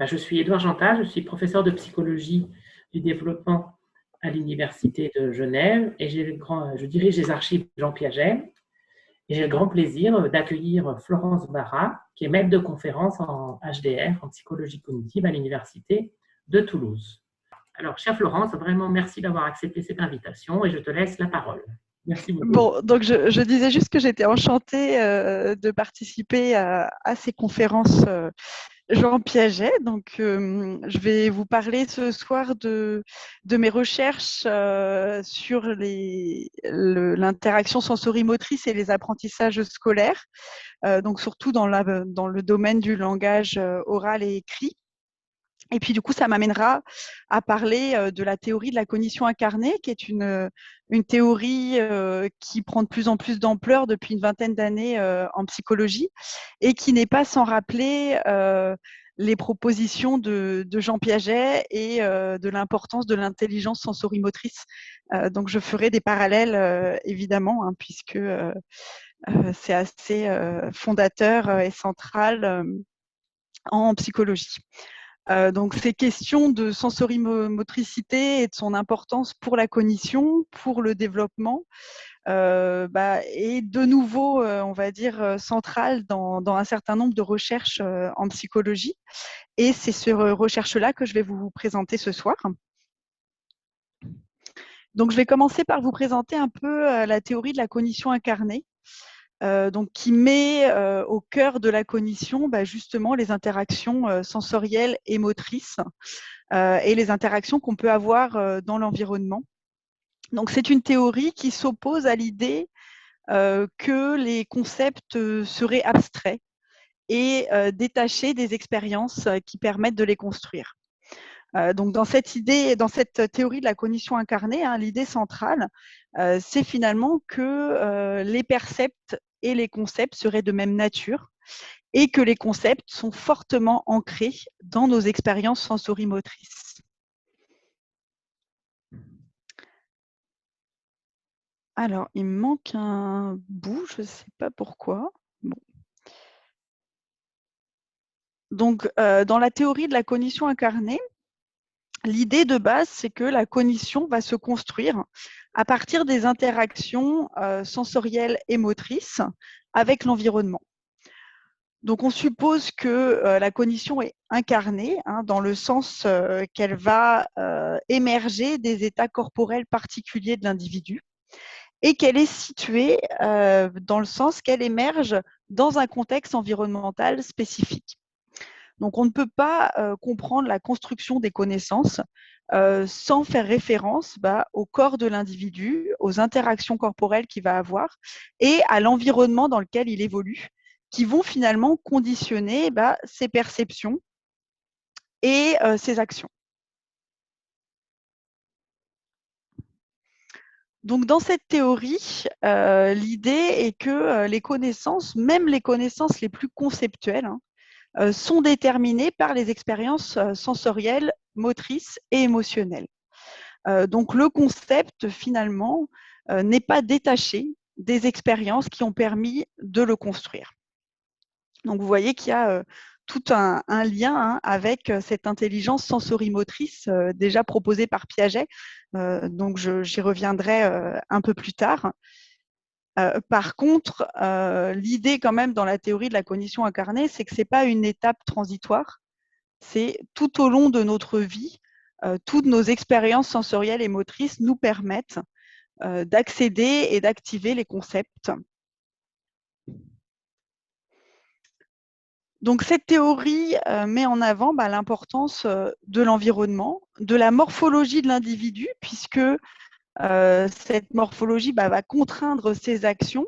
Je suis Édouard Jantal, je suis professeur de psychologie du développement à l'Université de Genève et je dirige les archives Jean Piaget. Et j'ai le grand plaisir d'accueillir Florence Barra, qui est maître de conférence en HDR, en psychologie cognitive à l'Université de Toulouse. Alors, chère Florence, vraiment merci d'avoir accepté cette invitation et je te laisse la parole. Merci beaucoup. Bon, donc je disais juste que j'étais enchantée de participer à ces conférences Jean Piaget. Donc, je vais vous parler ce soir de mes recherches sur l'interaction sensorimotrice et les apprentissages scolaires, donc surtout dans le domaine du langage oral et écrit. Et puis, du coup, ça m'amènera à parler de la théorie de la cognition incarnée, qui est une théorie qui prend de plus en plus d'ampleur depuis une vingtaine d'années en psychologie et qui n'est pas sans rappeler les propositions de Jean Piaget et de l'importance de l'intelligence sensorimotrice. Donc, je ferai des parallèles, évidemment, hein, puisque c'est assez fondateur et central en psychologie. Donc, ces questions de sensorimotricité et de son importance pour la cognition, pour le développement, est de nouveau, on va dire, centrale dans un certain nombre de recherches en psychologie. Et c'est ces recherches-là que je vais vous présenter ce soir. Donc, je vais commencer par vous présenter un peu la théorie de la cognition incarnée. Donc, qui met au cœur de la cognition justement les interactions sensorielles et motrices et les interactions qu'on peut avoir dans l'environnement. Donc, c'est une théorie qui s'oppose à l'idée que les concepts seraient abstraits et détachés des expériences qui permettent de les construire. Donc, dans cette théorie de la cognition incarnée, hein, l'idée centrale, c'est finalement que les percepts et les concepts seraient de même nature et que les concepts sont fortement ancrés dans nos expériences sensorimotrices. Alors, il me manque un bout, je ne sais pas pourquoi. Bon. Donc, dans la théorie de la cognition incarnée, l'idée de base, c'est que la cognition va se construire à partir des interactions sensorielles et motrices avec l'environnement. Donc, on suppose que la cognition est incarnée, hein, dans le sens qu'elle va émerger des états corporels particuliers de l'individu et qu'elle est située dans le sens qu'elle émerge dans un contexte environnemental spécifique. Donc, on ne peut pas comprendre la construction des connaissances sans faire référence au corps de l'individu, aux interactions corporelles qu'il va avoir et à l'environnement dans lequel il évolue, qui vont finalement conditionner ses perceptions et ses actions. Donc, dans cette théorie, l'idée est que les connaissances, même les connaissances les plus conceptuelles, hein, sont déterminées par les expériences sensorielles, motrices et émotionnelles. Donc, le concept, finalement, n'est pas détaché des expériences qui ont permis de le construire. Donc, vous voyez qu'il y a tout un lien, hein, avec cette intelligence sensorimotrice déjà proposée par Piaget. Donc, j'y reviendrai un peu plus tard. Par contre, l'idée quand même dans la théorie de la cognition incarnée, c'est que ce n'est pas une étape transitoire. C'est tout au long de notre vie, toutes nos expériences sensorielles et motrices nous permettent d'accéder et d'activer les concepts. Donc, cette théorie met en avant l'importance de l'environnement, de la morphologie de l'individu, puisque cette morphologie va contraindre ses actions,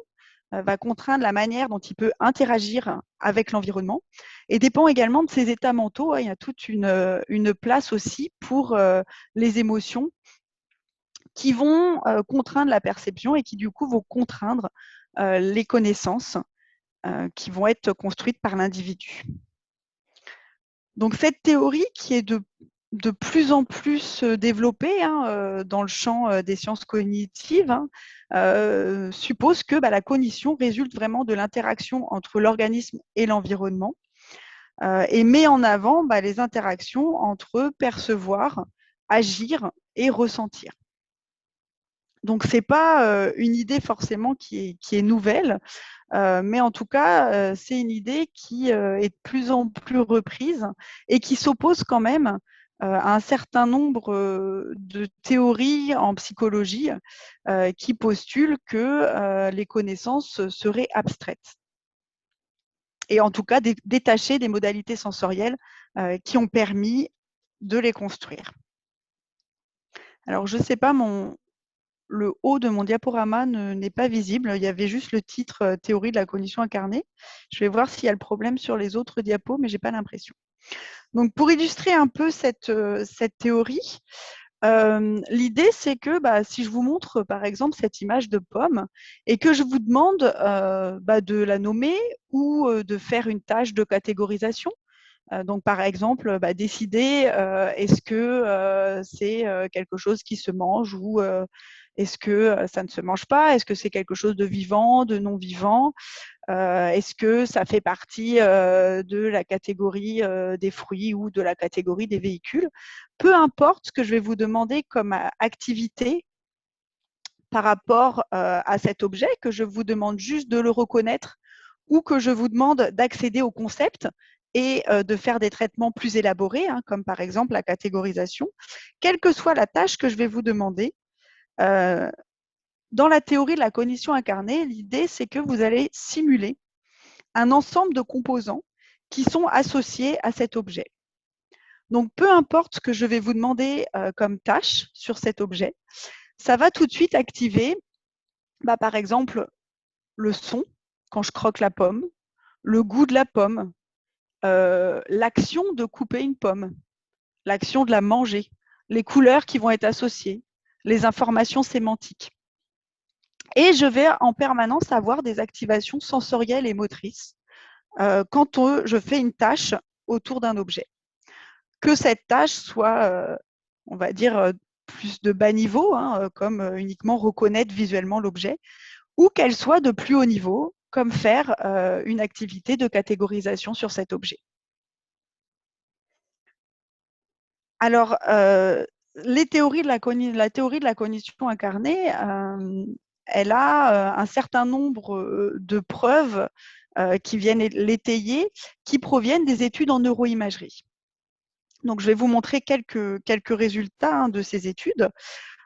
va contraindre la manière dont il peut interagir avec l'environnement et dépend également de ses états mentaux. Il y a toute une place aussi pour les émotions qui vont contraindre la perception et qui, du coup, vont contraindre les connaissances qui vont être construites par l'individu. Donc, cette théorie qui est de plus en plus développée, hein, dans le champ des sciences cognitives, hein, suppose que la cognition résulte vraiment de l'interaction entre l'organisme et l'environnement. et met en avant les interactions entre percevoir, agir et ressentir. Donc, ce n'est pas une idée forcément qui est nouvelle, mais en tout cas, c'est une idée qui est de plus en plus reprise et qui s'oppose quand même à un certain nombre de théories en psychologie qui postulent que les connaissances seraient abstraites. Et en tout cas, détachées des modalités sensorielles qui ont permis de les construire. Alors, je ne sais pas, le haut de mon diaporama n'est pas visible. Il y avait juste le titre théorie de la cognition incarnée. Je vais voir s'il y a le problème sur les autres diapos, mais je n'ai pas l'impression. Donc, pour illustrer un peu cette théorie, l'idée, c'est que si je vous montre, par exemple, cette image de pomme et que je vous demande de la nommer ou de faire une tâche de catégorisation, donc, par exemple, décider est-ce que c'est quelque chose qui se mange ou est-ce que ça ne se mange pas? Est-ce que c'est quelque chose de vivant, de non vivant? Est-ce que ça fait partie de la catégorie des fruits ou de la catégorie des véhicules? Peu importe ce que je vais vous demander comme activité par rapport à cet objet, que je vous demande juste de le reconnaître ou que je vous demande d'accéder au concept et de faire des traitements plus élaborés, comme par exemple la catégorisation, quelle que soit la tâche que je vais vous demander. Dans la théorie de la cognition incarnée, l'idée, c'est que vous allez simuler un ensemble de composants qui sont associés à cet objet. Donc, peu importe ce que je vais vous demander comme tâche sur cet objet, ça va tout de suite activer, par exemple, le son quand je croque la pomme, le goût de la pomme, l'action de couper une pomme, l'action de la manger, les couleurs qui vont être associées, les informations sémantiques. Et je vais en permanence avoir des activations sensorielles et motrices quand je fais une tâche autour d'un objet. Que cette tâche soit, on va dire, plus de bas niveau, comme uniquement reconnaître visuellement l'objet, ou qu'elle soit de plus haut niveau, comme faire une activité de catégorisation sur cet objet. Alors, la théorie de la cognition incarnée, elle a un certain nombre de preuves qui viennent l'étayer, qui proviennent des études en neuroimagerie. Donc, je vais vous montrer quelques résultats de ces études.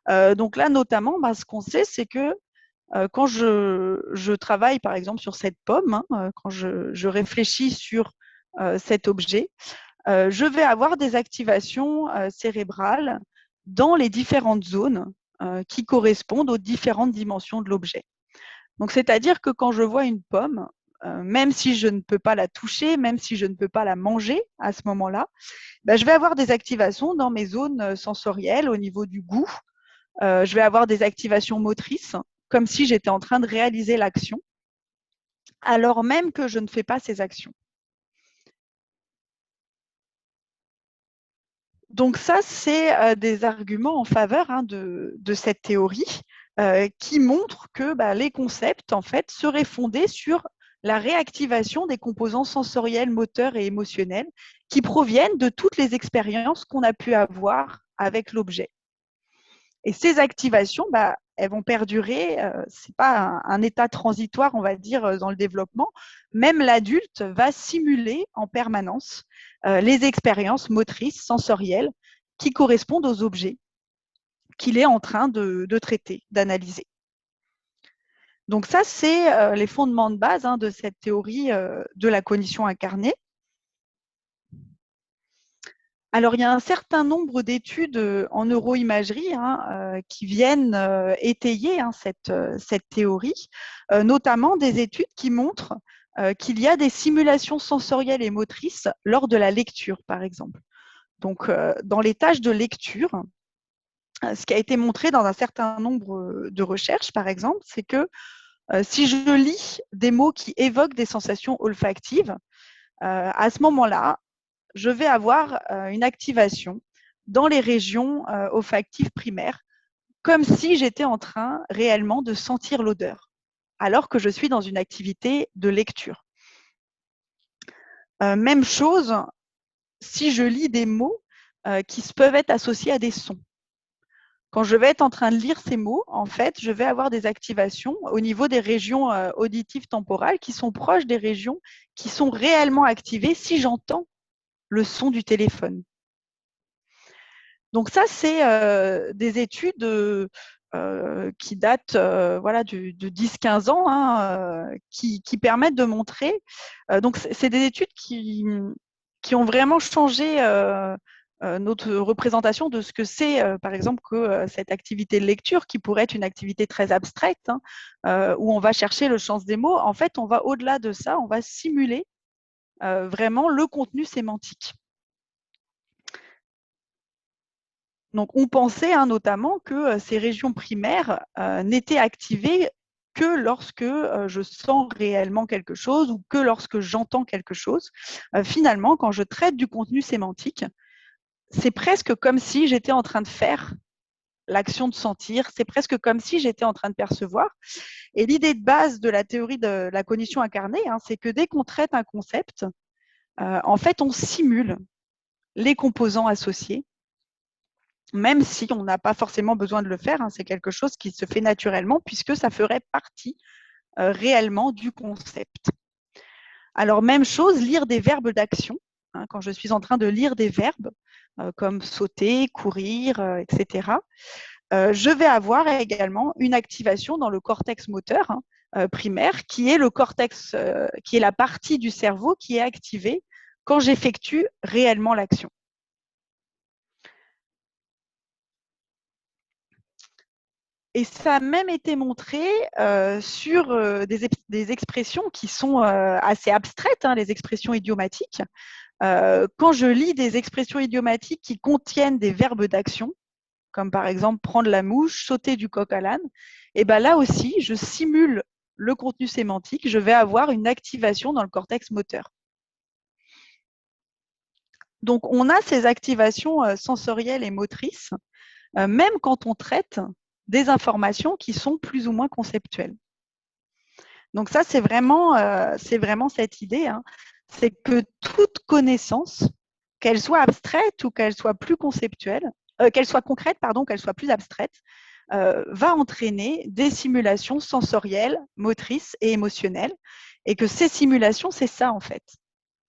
Donc là, notamment, ce qu'on sait, c'est que quand je travaille, par exemple, sur cette pomme, quand je réfléchis sur cet objet, je vais avoir des activations cérébrales dans les différentes zones qui correspondent aux différentes dimensions de l'objet. Donc, c'est-à-dire que quand je vois une pomme, même si je ne peux pas la toucher, même si je ne peux pas la manger à ce moment-là, je vais avoir des activations dans mes zones sensorielles au niveau du goût. Je vais avoir des activations motrices, comme si j'étais en train de réaliser l'action, alors même que je ne fais pas ces actions. Donc ça, c'est des arguments en faveur de cette théorie qui montrent que les concepts, en fait, seraient fondés sur la réactivation des composants sensoriels, moteurs et émotionnels qui proviennent de toutes les expériences qu'on a pu avoir avec l'objet. Et ces activations, elles vont perdurer. Ce n'est pas un état transitoire, on va dire, dans le développement. Même l'adulte va simuler en permanence les expériences motrices, sensorielles, qui correspondent aux objets qu'il est en train de traiter, d'analyser. Donc ça, c'est les fondements de base de cette théorie de la cognition incarnée. Alors, il y a un certain nombre d'études en neuroimagerie qui viennent étayer cette théorie, notamment des études qui montrent qu'il y a des simulations sensorielles et motrices lors de la lecture, par exemple. Donc, dans les tâches de lecture, ce qui a été montré dans un certain nombre de recherches, par exemple, c'est que si je lis des mots qui évoquent des sensations olfactives, à ce moment-là, je vais avoir une activation dans les régions olfactives primaires, comme si j'étais en train réellement de sentir l'odeur, alors que je suis dans une activité de lecture. Même chose si je lis des mots qui peuvent être associés à des sons. Quand je vais être en train de lire ces mots, en fait, je vais avoir des activations au niveau des régions auditives temporales qui sont proches des régions qui sont réellement activées si j'entends le son du téléphone. Donc ça, c'est des études qui datent voilà, de 10-15 ans, hein, qui permettent de montrer. Donc c'est des études qui ont vraiment changé notre représentation de ce que c'est, par exemple, que cette activité de lecture, qui pourrait être une activité très abstraite, hein, où on va chercher le sens des mots. En fait, on va au-delà de ça, on va simuler vraiment le contenu sémantique. Donc, on pensait notamment que ces régions primaires n'étaient activées que lorsque je sens réellement quelque chose ou que lorsque j'entends quelque chose. Finalement, quand je traite du contenu sémantique, c'est presque comme si j'étais en train de faire l'action de sentir, c'est presque comme si j'étais en train de percevoir. Et l'idée de base de la théorie de la cognition incarnée, hein, c'est que dès qu'on traite un concept, en fait, on simule les composants associés, même si on n'a pas forcément besoin de le faire, hein, c'est quelque chose qui se fait naturellement puisque ça ferait partie réellement du concept. Alors, même chose, lire des verbes d'action. Hein, quand je suis en train de lire des verbes comme sauter, courir, etc., je vais avoir également une activation dans le cortex moteur primaire, qui est le cortex, qui est la partie du cerveau qui est activée quand j'effectue réellement l'action. Et ça a même été montré sur des expressions qui sont assez abstraites, hein, les expressions idiomatiques. Quand je lis des expressions idiomatiques qui contiennent des verbes d'action, comme par exemple prendre la mouche, sauter du coq à l'âne, et ben là aussi, je simule le contenu sémantique, je vais avoir une activation dans le cortex moteur. Donc, on a ces activations sensorielles et motrices, même quand on traite des informations qui sont plus ou moins conceptuelles. Donc ça, c'est vraiment cette idée, hein, c'est que toute connaissance, qu'elle soit abstraite ou qu'elle soit plus conceptuelle, qu'elle soit concrète, pardon, qu'elle soit plus abstraite, va entraîner des simulations sensorielles, motrices et émotionnelles, et que ces simulations, c'est ça en fait,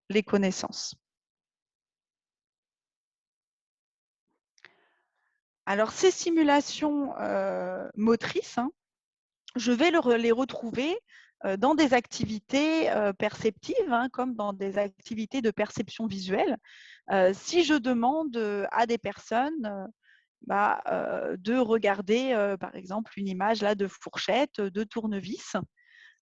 les connaissances. Alors ces simulations motrices, hein, je vais les retrouver dans des activités perceptives, hein, comme dans des activités de perception visuelle. Si je demande à des personnes de regarder, par exemple, une image là, de fourchette, de tournevis,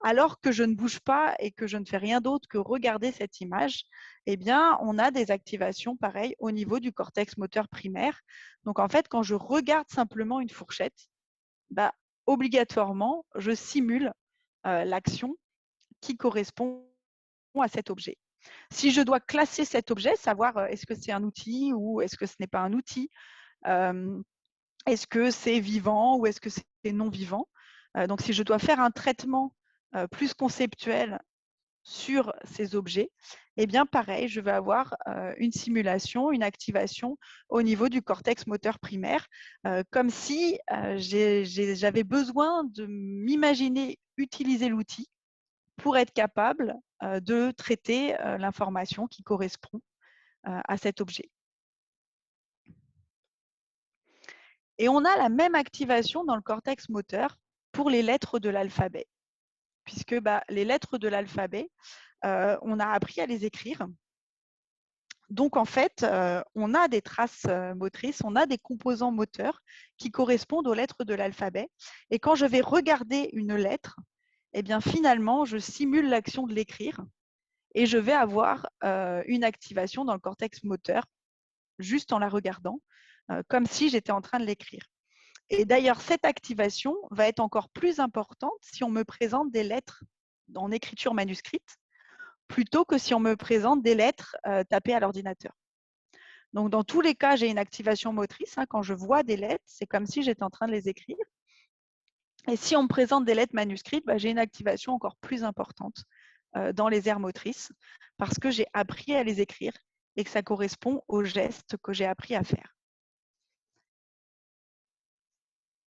alors que je ne bouge pas et que je ne fais rien d'autre que regarder cette image, eh bien, on a des activations pareilles au niveau du cortex moteur primaire. Donc, en fait, quand je regarde simplement une fourchette, obligatoirement, je simule l'action qui correspond à cet objet. Si je dois classer cet objet, savoir est-ce que c'est un outil ou est-ce que ce n'est pas un outil, est-ce que c'est vivant ou est-ce que c'est non vivant. Donc, si je dois faire un traitement plus conceptuel sur ces objets, eh bien pareil, je vais avoir une simulation, une activation au niveau du cortex moteur primaire, comme si j'avais besoin de m'imaginer utiliser l'outil pour être capable de traiter l'information qui correspond à cet objet. Et on a la même activation dans le cortex moteur pour les lettres de l'alphabet, puisque les lettres de l'alphabet, on a appris à les écrire. Donc, en fait, on a des traces motrices, on a des composants moteurs qui correspondent aux lettres de l'alphabet. Et quand je vais regarder une lettre, eh bien, finalement, je simule l'action de l'écrire et je vais avoir une activation dans le cortex moteur juste en la regardant, comme si j'étais en train de l'écrire. Et d'ailleurs, cette activation va être encore plus importante si on me présente des lettres en écriture manuscrite, plutôt que si on me présente des lettres tapées à l'ordinateur. Donc, dans tous les cas, j'ai une activation motrice. Hein, quand je vois des lettres, c'est comme si j'étais en train de les écrire. Et si on me présente des lettres manuscrites, j'ai une activation encore plus importante dans les aires motrices parce que j'ai appris à les écrire et que ça correspond aux gestes que j'ai appris à faire.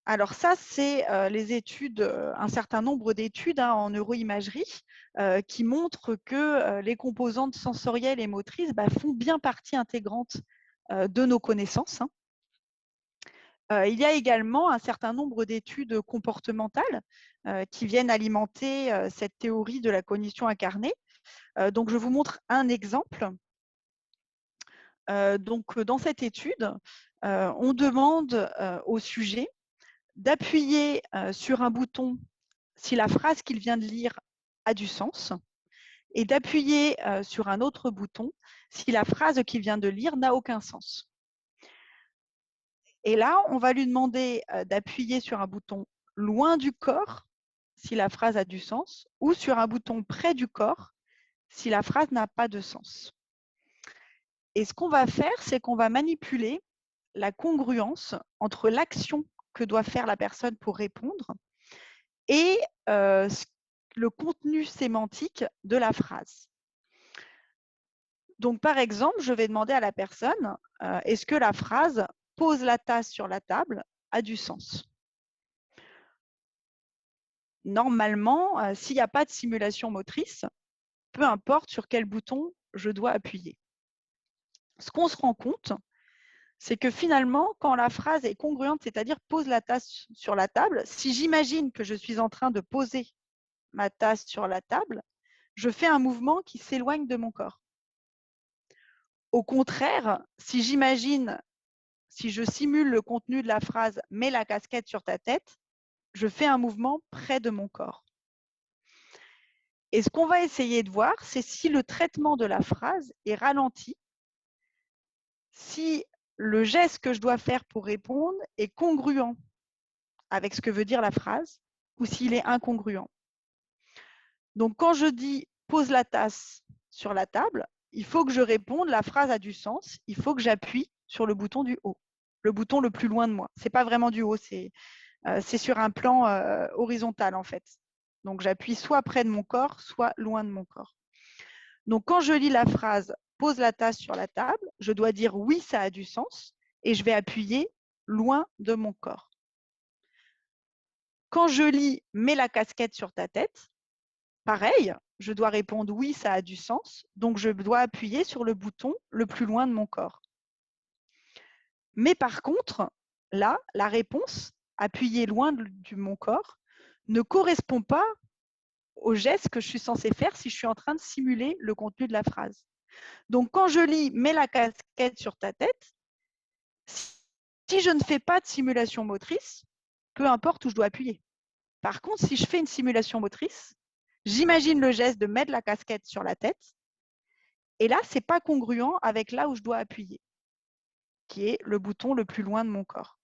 Alors ça, c'est les études, un certain nombre d'études en neuroimagerie qui montrent que les composantes sensorielles et motrices font bien partie intégrante de nos connaissances. Il y a également un certain nombre d'études comportementales qui viennent alimenter cette théorie de la cognition incarnée. Donc, je vous montre un exemple. Donc, dans cette étude, on demande au sujet d'appuyer sur un bouton si la phrase qu'il vient de lire a du sens et d'appuyer sur un autre bouton si la phrase qu'il vient de lire n'a aucun sens. Et là, on va lui demander d'appuyer sur un bouton loin du corps si la phrase a du sens ou sur un bouton près du corps si la phrase n'a pas de sens. Et ce qu'on va faire, c'est qu'on va manipuler la congruence entre l'action que doit faire la personne pour répondre et le contenu sémantique de la phrase. Donc, par exemple, je vais demander à la personne, est-ce que la phrase « pose la tasse sur la table » a du sens? Normalement, s'il n'y a pas de simulation motrice, peu importe sur quel bouton je dois appuyer. Ce qu'on se rend compte, c'est que finalement, quand la phrase est congruente, c'est-à-dire « pose la tasse sur la table », si j'imagine que je suis en train de poser ma tasse sur la table, je fais un mouvement qui s'éloigne de mon corps. Au contraire, si je simule le contenu de la phrase « mets la casquette sur ta tête », je fais un mouvement près de mon corps. Et ce qu'on va essayer de voir, c'est si le traitement de la phrase est ralenti, si le geste que je dois faire pour répondre est congruent avec ce que veut dire la phrase ou s'il est incongruent. Donc, quand je dis « pose la tasse sur la table », il faut que je réponde, la phrase a du sens, il faut que j'appuie sur le bouton du haut, le bouton le plus loin de moi. Ce n'est pas vraiment du haut, c'est sur un plan horizontal en fait. Donc, j'appuie soit près de mon corps, soit loin de mon corps. Donc, quand je lis la phrase « pose la tasse sur la table », je dois dire « oui, ça a du sens » et je vais appuyer loin de mon corps. Quand je lis « mets la casquette sur ta tête », pareil, je dois répondre « oui, ça a du sens », donc je dois appuyer sur le bouton le plus loin de mon corps. Mais par contre, là, la réponse, appuyée loin de mon corps, ne correspond pas au geste que je suis censée faire si je suis en train de simuler le contenu de la phrase. Donc, quand je lis « mets la casquette sur ta tête », si je ne fais pas de simulation motrice, peu importe où je dois appuyer. Par contre, si je fais une simulation motrice, j'imagine le geste de mettre la casquette sur la tête, et là, ce n'est pas congruent avec là où je dois appuyer, qui est le bouton le plus loin de mon corps.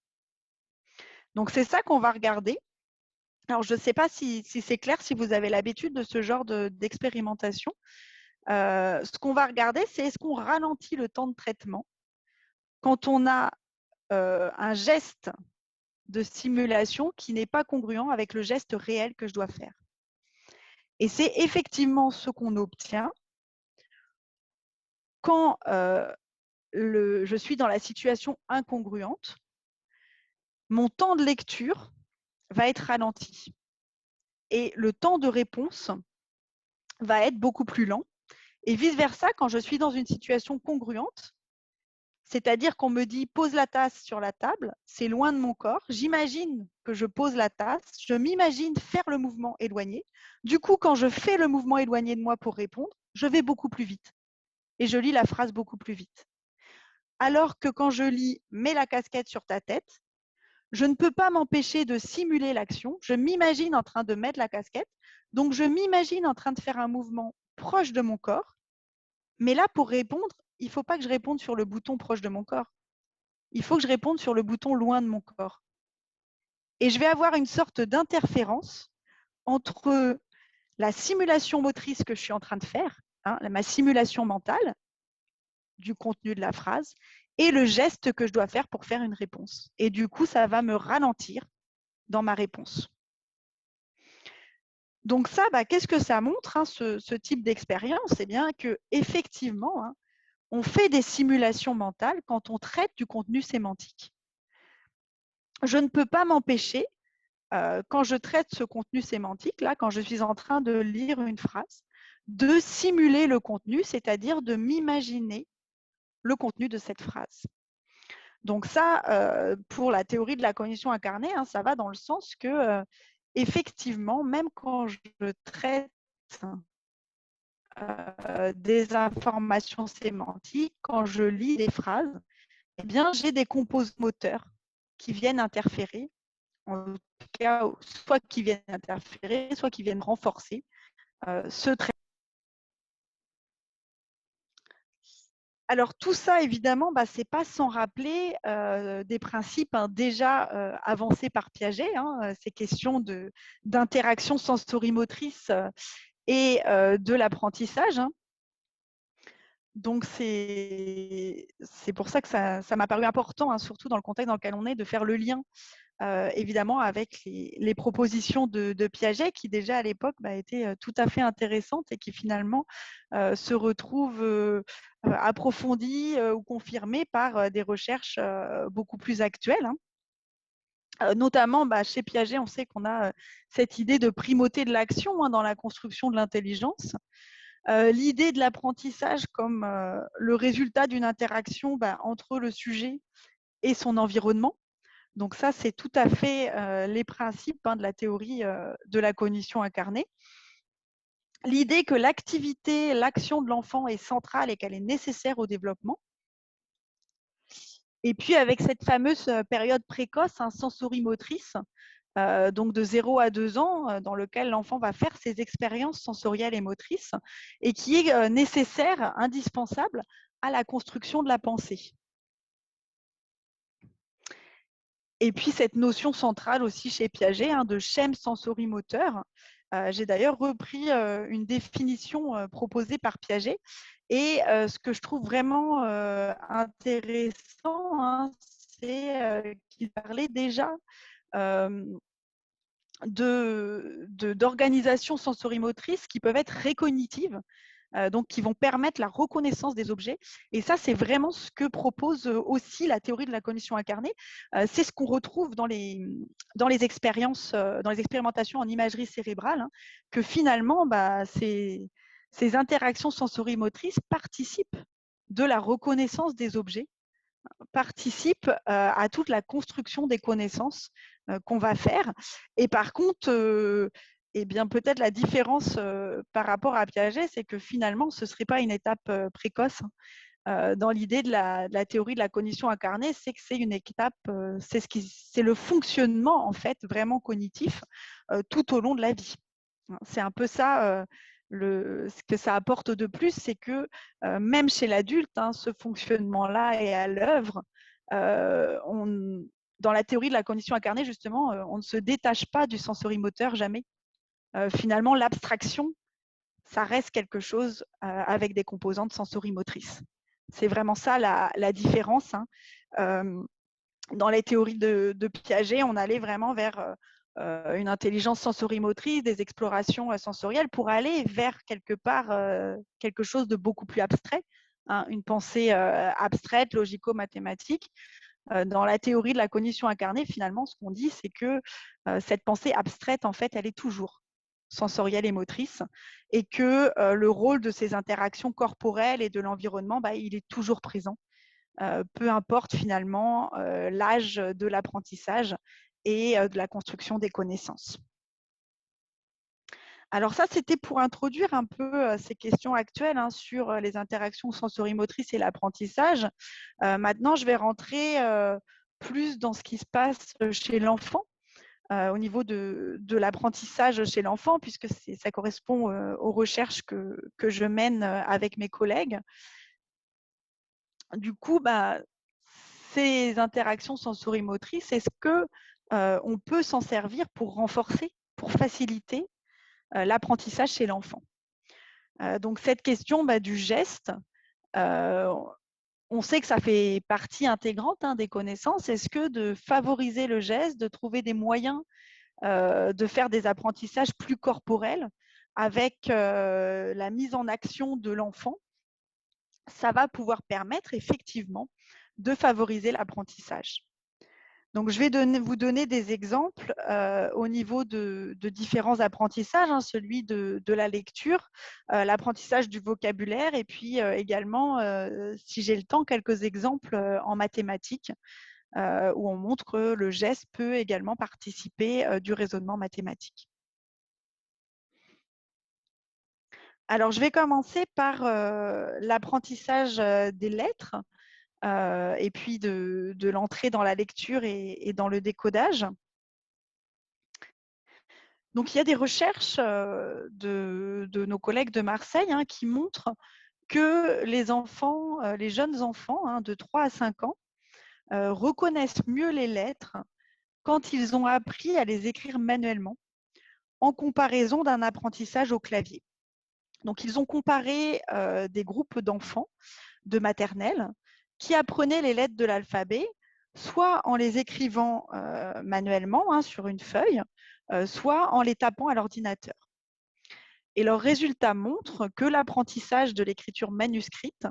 Donc, c'est ça qu'on va regarder. Alors, je ne sais pas si c'est clair, si vous avez l'habitude de ce genre d'expérimentation. Ce qu'on va regarder, c'est est-ce qu'on ralentit le temps de traitement quand on a un geste de simulation qui n'est pas congruent avec le geste réel que je dois faire. Et c'est effectivement ce qu'on obtient quand je suis dans la situation incongruente. Mon temps de lecture va être ralenti et le temps de réponse va être beaucoup plus lent. Et vice-versa, quand je suis dans une situation congruente, c'est-à-dire qu'on me dit « pose la tasse sur la table », c'est loin de mon corps. J'imagine que je pose la tasse, je m'imagine faire le mouvement éloigné. Du coup, quand je fais le mouvement éloigné de moi pour répondre, je vais beaucoup plus vite et je lis la phrase beaucoup plus vite. Alors que quand je lis « mets la casquette sur ta tête », je ne peux pas m'empêcher de simuler l'action. Je m'imagine en train de mettre la casquette, donc je m'imagine en train de faire un mouvement proche de mon corps. Mais là, pour répondre, il ne faut pas que je réponde sur le bouton proche de mon corps. Il faut que je réponde sur le bouton loin de mon corps. Et je vais avoir une sorte d'interférence entre la simulation motrice que je suis en train de faire, ma simulation mentale du contenu de la phrase, et le geste que je dois faire pour faire une réponse. Et du coup, ça va me ralentir dans ma réponse. Donc ça, qu'est-ce que ça montre, hein, ce type d'expérience? Eh bien qu'effectivement, hein, on fait des simulations mentales quand on traite du contenu sémantique. Je ne peux pas m'empêcher, quand je traite ce contenu sémantique, là, quand je suis en train de lire une phrase, de simuler le contenu, c'est-à-dire de m'imaginer le contenu de cette phrase. Donc ça, pour la théorie de la cognition incarnée, hein, ça va dans le sens que, effectivement, même quand je traite des informations sémantiques, quand je lis des phrases, eh bien, j'ai des composants moteurs qui viennent interférer, en tout cas, soit qui viennent interférer, soit qui viennent renforcer ce traitement. Alors tout ça, évidemment, ce n'est pas sans rappeler des principes déjà avancés par Piaget, hein, ces questions d'interaction sensorimotrice et de l'apprentissage. Hein. Donc c'est pour ça que ça m'a paru important, hein, surtout dans le contexte dans lequel on est, de faire le lien évidemment avec les propositions de Piaget qui déjà à l'époque étaient tout à fait intéressantes et qui finalement se retrouvent approfondies ou confirmées par des recherches beaucoup plus actuelles. Hein. Notamment chez Piaget, on sait qu'on a cette idée de primauté de l'action, hein, dans la construction de l'intelligence. L'idée de l'apprentissage comme le résultat d'une interaction entre le sujet et son environnement. Donc ça, c'est tout à fait les principes, hein, de la théorie de la cognition incarnée. L'idée que l'activité, l'action de l'enfant est centrale et qu'elle est nécessaire au développement. Et puis avec cette fameuse période précoce, hein, sensorimotrice, donc de 0 à 2 ans, dans lequel l'enfant va faire ses expériences sensorielles et motrices, et qui est nécessaire, indispensable à la construction de la pensée. Et puis cette notion centrale aussi chez Piaget, hein, de schème sensorimoteur. J'ai d'ailleurs repris une définition proposée par Piaget. Et ce que je trouve vraiment intéressant, hein, c'est qu'il parlait déjà d'organisations sensorimotrices qui peuvent être récognitives, donc qui vont permettre la reconnaissance des objets. Et ça, c'est vraiment ce que propose aussi la théorie de la cognition incarnée. C'est ce qu'on retrouve dans les expériences, dans les expérimentations en imagerie cérébrale, hein, que finalement, ces interactions sensorimotrices participent de la reconnaissance des objets, participent à toute la construction des connaissances qu'on va faire. Et par contre, eh bien, peut-être la différence par rapport à Piaget, c'est que finalement, ce ne serait pas une étape précoce. Dans l'idée de la théorie de la cognition incarnée, c'est que c'est une étape, c'est le fonctionnement en fait vraiment cognitif tout au long de la vie. C'est un peu ça. Ce que ça apporte de plus, c'est que même chez l'adulte, hein, ce fonctionnement-là est à l'œuvre. Dans la théorie de la cognition incarnée, justement, on ne se détache pas du sensorimoteur jamais. Finalement, l'abstraction, ça reste quelque chose avec des composantes sensorimotrices. C'est vraiment ça la différence. Hein. Dans les théories de Piaget, on allait vraiment vers une intelligence sensorimotrice, des explorations sensorielles pour aller vers quelque part quelque chose de beaucoup plus abstrait, hein, une pensée abstraite, logico-mathématique. Dans la théorie de la cognition incarnée, finalement, ce qu'on dit, c'est que cette pensée abstraite, en fait, elle est toujours sensorielle et motrice, et que le rôle de ces interactions corporelles et de l'environnement, il est toujours présent. Peu importe finalement l'âge de l'apprentissage et de la construction des connaissances. Alors ça, c'était pour introduire un peu ces questions actuelles, hein, sur les interactions sensorimotrices et l'apprentissage. Maintenant, je vais rentrer plus dans ce qui se passe chez l'enfant, au niveau de l'apprentissage chez l'enfant, puisque ça correspond aux recherches que je mène avec mes collègues. Du coup, ces interactions sensorimotrices, est-ce qu'on peut s'en servir pour renforcer, pour faciliter l'apprentissage chez l'enfant? Donc, cette question du geste, on sait que ça fait partie intégrante, hein, des connaissances. Est-ce que de favoriser le geste, de trouver des moyens de faire des apprentissages plus corporels avec la mise en action de l'enfant, ça va pouvoir permettre effectivement de favoriser l'apprentissage. Donc, je vais vous donner des exemples au niveau de différents apprentissages, hein, celui de la lecture, l'apprentissage du vocabulaire et puis également, si j'ai le temps, quelques exemples en mathématiques où on montre que le geste peut également participer du raisonnement mathématique. Alors, je vais commencer par l'apprentissage des lettres et puis de l'entrée dans la lecture et dans le décodage. Donc, il y a des recherches de nos collègues de Marseille hein, qui montrent que les enfants, les jeunes enfants hein, de 3 à 5 ans reconnaissent mieux les lettres quand ils ont appris à les écrire manuellement en comparaison d'un apprentissage au clavier. Donc, ils ont comparé des groupes d'enfants de maternelle qui apprenaient les lettres de l'alphabet, soit en les écrivant manuellement hein, sur une feuille, soit en les tapant à l'ordinateur. Et leurs résultats montrent que l'apprentissage de l'écriture manuscrite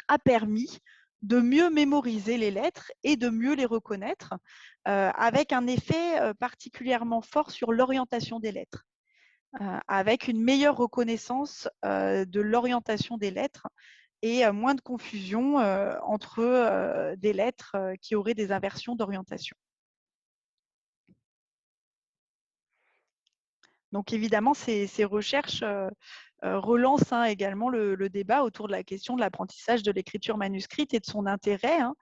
a permis de mieux mémoriser les lettres et de mieux les reconnaître, avec un effet particulièrement fort sur l'orientation des lettres, avec une meilleure reconnaissance de l'orientation des lettres et moins de confusion entre des lettres qui auraient des inversions d'orientation. Donc évidemment, ces recherches relancent hein, également le débat autour de la question de l'apprentissage de l'écriture manuscrite et de son intérêt. Hein.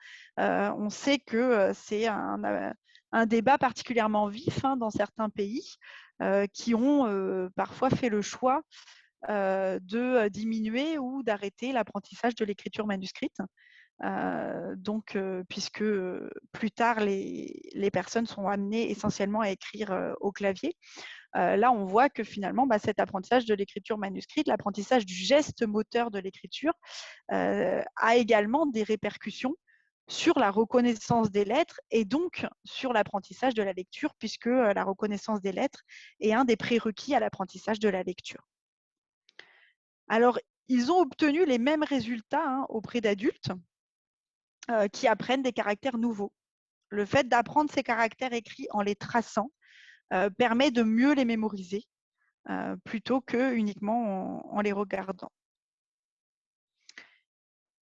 On sait que c'est un débat particulièrement vif hein, dans certains pays qui ont parfois fait le choix de diminuer ou d'arrêter l'apprentissage de l'écriture manuscrite. Puisque plus tard, les personnes sont amenées essentiellement à écrire au clavier. Là, on voit que finalement, cet apprentissage de l'écriture manuscrite, l'apprentissage du geste moteur de l'écriture, a également des répercussions sur la reconnaissance des lettres et donc sur l'apprentissage de la lecture, puisque la reconnaissance des lettres est un des prérequis à l'apprentissage de la lecture. Alors, ils ont obtenu les mêmes résultats hein, auprès d'adultes qui apprennent des caractères nouveaux. Le fait d'apprendre ces caractères écrits en les traçant permet de mieux les mémoriser plutôt que uniquement en les regardant.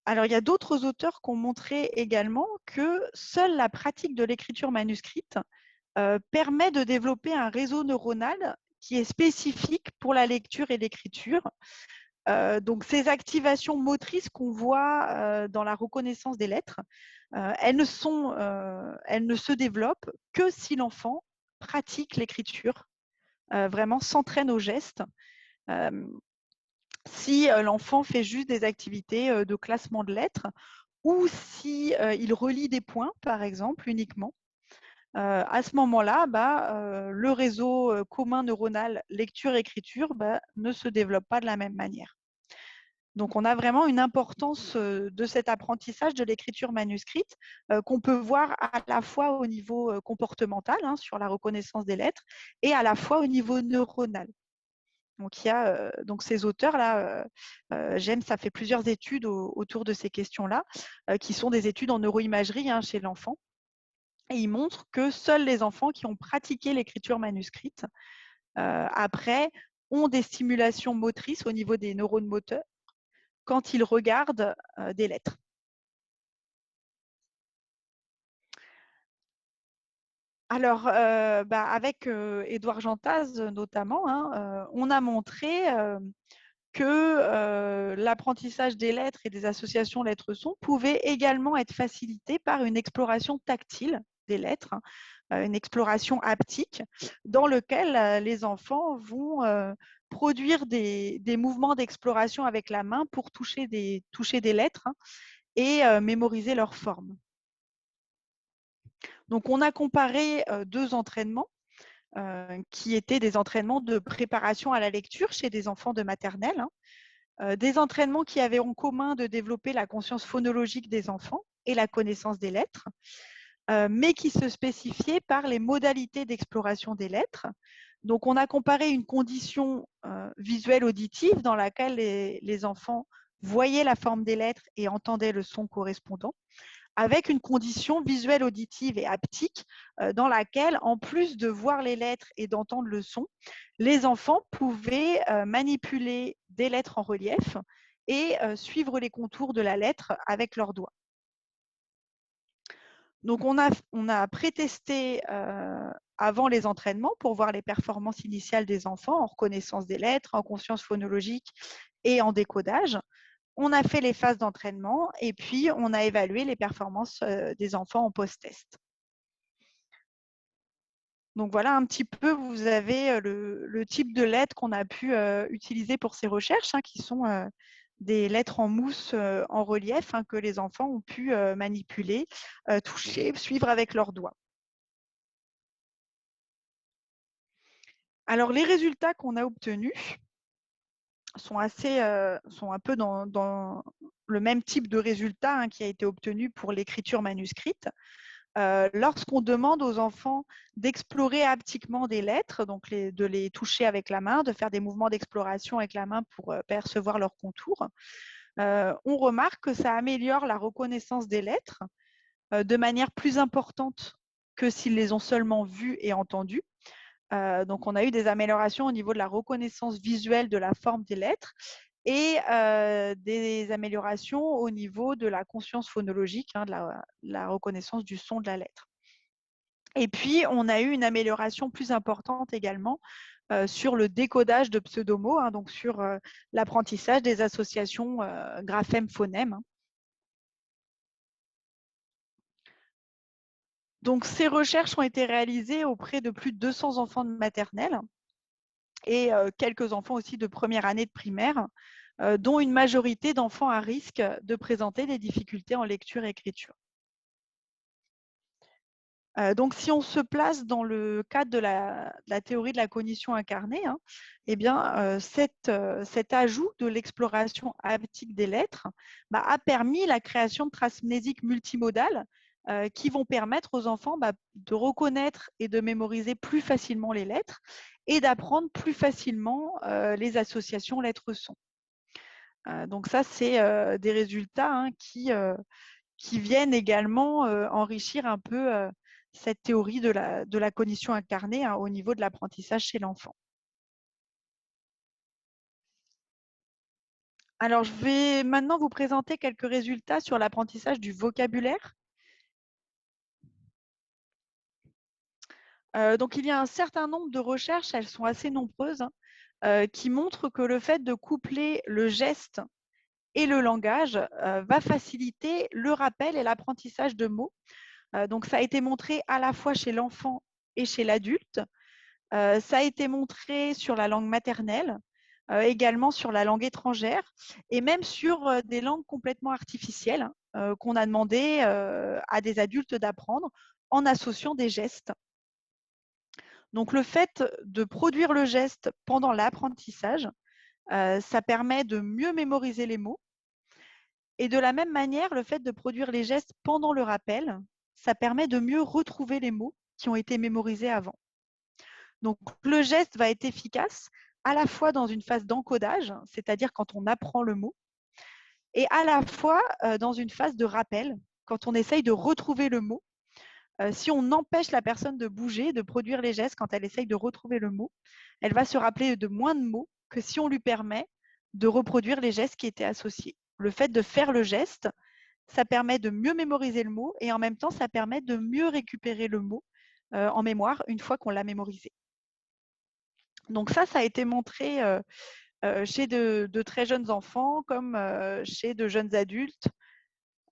Alors, il y a d'autres auteurs qui ont montré également que seule la pratique de l'écriture manuscrite permet de développer un réseau neuronal qui est spécifique pour la lecture et l'écriture. Donc, ces activations motrices qu'on voit dans la reconnaissance des lettres, elles ne se développent que si l'enfant pratique l'écriture, vraiment s'entraîne au geste. Si l'enfant fait juste des activités de classement de lettres ou si il relie des points, par exemple, uniquement, à ce moment-là, le réseau commun neuronal lecture-écriture ne se développe pas de la même manière. Donc, on a vraiment une importance de cet apprentissage de l'écriture manuscrite qu'on peut voir à la fois au niveau comportemental, hein, sur la reconnaissance des lettres, et à la fois au niveau neuronal. Donc, il y a donc ces auteurs-là, James a fait plusieurs études autour de ces questions-là, qui sont des études en neuroimagerie hein, chez l'enfant. Et ils montrent que seuls les enfants qui ont pratiqué l'écriture manuscrite, après, ont des stimulations motrices au niveau des neurones moteurs quand ils regardent des lettres. Alors, avec Édouard Jantaz notamment, hein, on a montré que l'apprentissage des lettres et des associations lettres-sons pouvait également être facilité par une exploration tactile des lettres, hein, une exploration haptique, dans lequel les enfants vont produire des mouvements d'exploration avec la main pour toucher des lettres hein, et mémoriser leur forme. Donc, on a comparé deux entraînements qui étaient des entraînements de préparation à la lecture chez des enfants de maternelle, hein, des entraînements qui avaient en commun de développer la conscience phonologique des enfants et la connaissance des lettres, mais qui se spécifiait par les modalités d'exploration des lettres. Donc, on a comparé une condition visuelle auditive dans laquelle les enfants voyaient la forme des lettres et entendaient le son correspondant, avec une condition visuelle auditive et haptique dans laquelle, en plus de voir les lettres et d'entendre le son, les enfants pouvaient manipuler des lettres en relief et suivre les contours de la lettre avec leurs doigts. Donc, on a pré-testé avant les entraînements pour voir les performances initiales des enfants en reconnaissance des lettres, en conscience phonologique et en décodage. On a fait les phases d'entraînement et puis on a évalué les performances des enfants en post-test. Donc voilà un petit peu, vous avez le type de lettres qu'on a pu utiliser pour ces recherches, qui sont des lettres en mousse en relief que les enfants ont pu manipuler, toucher, suivre avec leurs doigts. Alors les résultats qu'on a obtenus sont un peu dans le même type de résultat qui a été obtenu pour l'écriture manuscrite. Lorsqu'on demande aux enfants d'explorer haptiquement des lettres, donc de les toucher avec la main, de faire des mouvements d'exploration avec la main pour percevoir leurs contours, on remarque que ça améliore la reconnaissance des lettres de manière plus importante que s'ils les ont seulement vues et entendues. Donc, on a eu des améliorations au niveau de la reconnaissance visuelle de la forme des lettres et des améliorations au niveau de la conscience phonologique, de la reconnaissance du son de la lettre. Et puis, on a eu une amélioration plus importante également sur le décodage de pseudomots, donc sur l'apprentissage des associations graphèmes-phonèmes. Donc, ces recherches ont été réalisées auprès de plus de 200 enfants de maternelle et quelques enfants aussi de première année de primaire, dont une majorité d'enfants à risque de présenter des difficultés en lecture et écriture. Donc, si on se place dans le cadre de la théorie de la cognition incarnée, eh bien, cet ajout de l'exploration haptique des lettres a permis la création de traces mnésiques multimodales qui vont permettre aux enfants de reconnaître et de mémoriser plus facilement les lettres et d'apprendre plus facilement les associations lettres-sons. Donc ça, c'est des résultats qui viennent également enrichir un peu cette théorie de la cognition incarnée au niveau de l'apprentissage chez l'enfant. Alors, je vais maintenant vous présenter quelques résultats sur l'apprentissage du vocabulaire. Donc, il y a un certain nombre de recherches, elles sont assez nombreuses, qui montrent que le fait de coupler le geste et le langage va faciliter le rappel et l'apprentissage de mots. Donc, ça a été montré à la fois chez l'enfant et chez l'adulte. Ça a été montré sur la langue maternelle, également sur la langue étrangère et même sur des langues complètement artificielles qu'on a demandé à des adultes d'apprendre en associant des gestes. Donc, le fait de produire le geste pendant l'apprentissage, ça permet de mieux mémoriser les mots. Et de la même manière, le fait de produire les gestes pendant le rappel, ça permet de mieux retrouver les mots qui ont été mémorisés avant. Donc, le geste va être efficace à la fois dans une phase d'encodage, c'est-à-dire quand on apprend le mot, et à la fois dans une phase de rappel, quand on essaye de retrouver le mot. Si on empêche la personne de bouger, de produire les gestes quand elle essaye de retrouver le mot, elle va se rappeler de moins de mots que si on lui permet de reproduire les gestes qui étaient associés. Le fait de faire le geste, ça permet de mieux mémoriser le mot et en même temps, ça permet de mieux récupérer le mot en mémoire une fois qu'on l'a mémorisé. Donc ça a été montré chez de très jeunes enfants comme chez de jeunes adultes.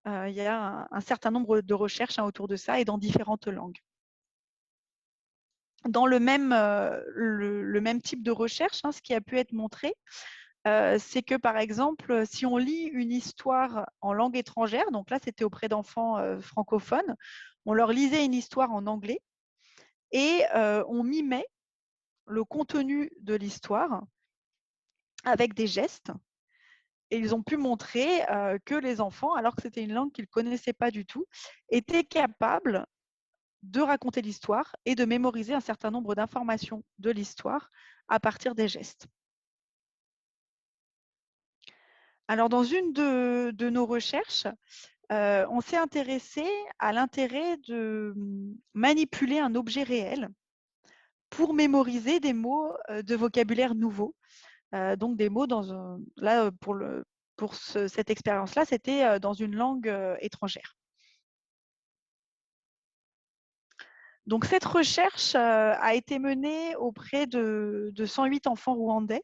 Il y a un certain nombre de recherches autour de ça et dans différentes langues. Dans le même type de recherche, ce qui a pu être montré, c'est que, par exemple, si on lit une histoire en langue étrangère, donc là, c'était auprès d'enfants francophones, on leur lisait une histoire en anglais et on mimait le contenu de l'histoire avec des gestes. Et ils ont pu montrer que les enfants, alors que c'était une langue qu'ils ne connaissaient pas du tout, étaient capables de raconter l'histoire et de mémoriser un certain nombre d'informations de l'histoire à partir des gestes. Alors, dans une de nos recherches, on s'est intéressé à l'intérêt de manipuler un objet réel pour mémoriser des mots de vocabulaire nouveaux. Donc, des mots là, pour cette expérience-là, c'était dans une langue étrangère. Donc, cette recherche a été menée auprès de 108 enfants rwandais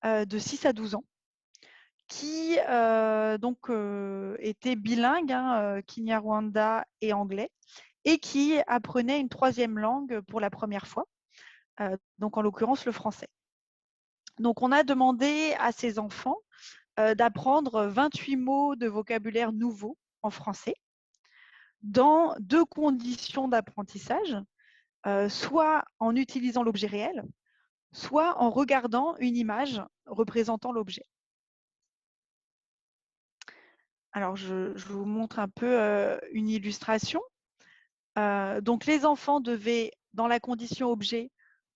de 6 à 12 ans qui étaient bilingues, Kinyarwanda et anglais, et qui apprenaient une troisième langue pour la première fois, donc en l'occurrence le français. Donc, on a demandé à ces enfants d'apprendre 28 mots de vocabulaire nouveaux en français dans 2 conditions d'apprentissage, soit en utilisant l'objet réel, soit en regardant une image représentant l'objet. Alors, je vous montre un peu une illustration. Donc, les enfants devaient, dans la condition objet,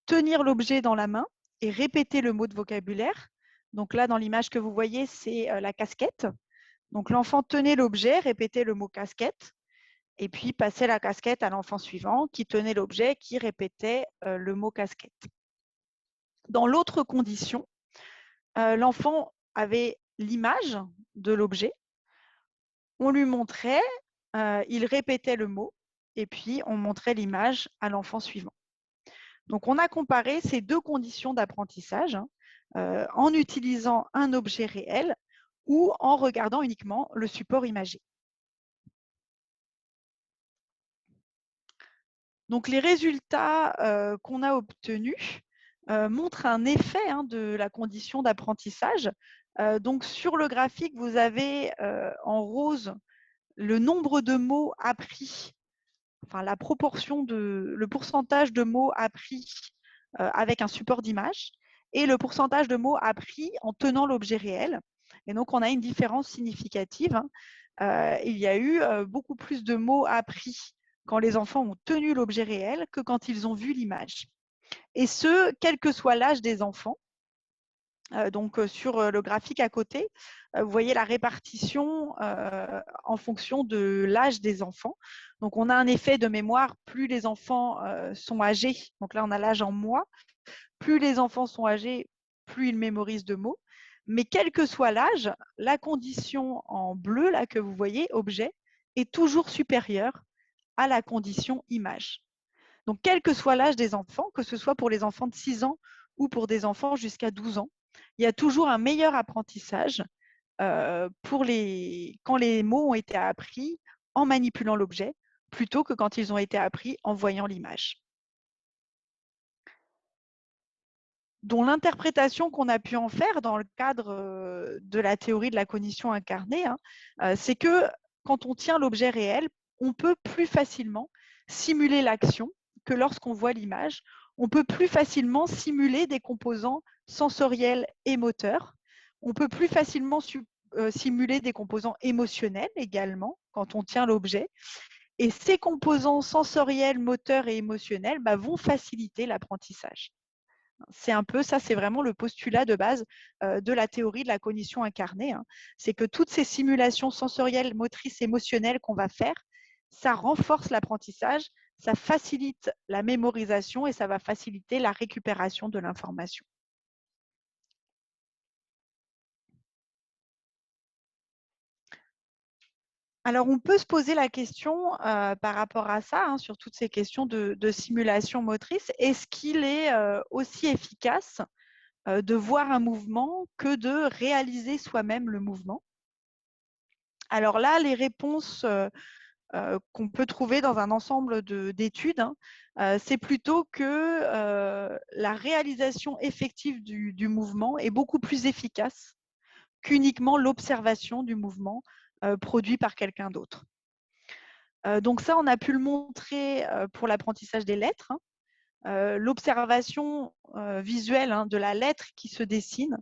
tenir l'objet dans la main et répéter le mot de vocabulaire. Donc là, dans l'image que vous voyez, c'est la casquette. Donc, l'enfant tenait l'objet, répétait le mot casquette, et puis passait la casquette à l'enfant suivant qui tenait l'objet, qui répétait le mot casquette. Dans l'autre condition, l'enfant avait l'image de l'objet, on lui montrait, il répétait le mot, et puis on montrait l'image à l'enfant suivant. Donc, on a comparé ces 2 conditions d'apprentissage en utilisant un objet réel ou en regardant uniquement le support imagé. Donc, les résultats qu'on a obtenus montrent un effet de la condition d'apprentissage. Donc, sur le graphique, vous avez en rose le nombre de mots appris, enfin la proportion le pourcentage de mots appris avec un support d'image et le pourcentage de mots appris en tenant l'objet réel. Et donc, on a une différence significative. Il y a eu beaucoup plus de mots appris quand les enfants ont tenu l'objet réel que quand ils ont vu l'image. Et ce, quel que soit l'âge des enfants. Donc, sur le graphique à côté, vous voyez la répartition en fonction de l'âge des enfants. Donc, on a un effet de mémoire, plus les enfants sont âgés, donc là, on a l'âge en mois, plus les enfants sont âgés, plus ils mémorisent de mots. Mais quel que soit l'âge, la condition en bleu, là, que vous voyez, objet, est toujours supérieure à la condition image. Donc, quel que soit l'âge des enfants, que ce soit pour les enfants de 6 ans ou pour des enfants jusqu'à 12 ans, il y a toujours un meilleur apprentissage quand les mots ont été appris en manipulant l'objet plutôt que quand ils ont été appris en voyant l'image. Dont l'interprétation qu'on a pu en faire dans le cadre de la théorie de la cognition incarnée, c'est que quand on tient l'objet réel, on peut plus facilement simuler l'action que lorsqu'on voit l'image. On peut plus facilement simuler des composants sensoriels et moteurs. On peut plus facilement simuler des composants émotionnels également quand on tient l'objet. Et ces composants sensoriels, moteurs et émotionnels vont faciliter l'apprentissage. C'est un peu ça, c'est vraiment le postulat de base de la théorie de la cognition incarnée. C'est que toutes ces simulations sensorielles, motrices, émotionnelles qu'on va faire, ça renforce l'apprentissage, ça facilite la mémorisation et ça va faciliter la récupération de l'information. Alors, on peut se poser la question par rapport à ça, sur toutes ces questions de simulation motrice. Est-ce qu'il est aussi efficace de voir un mouvement que de réaliser soi-même le mouvement? Alors là, les réponses qu'on peut trouver dans un ensemble d'études, c'est plutôt que la réalisation effective du mouvement est beaucoup plus efficace qu'uniquement l'observation du mouvement produit par quelqu'un d'autre. Donc ça, on a pu le montrer pour l'apprentissage des lettres. L'observation visuelle de la lettre qui se dessine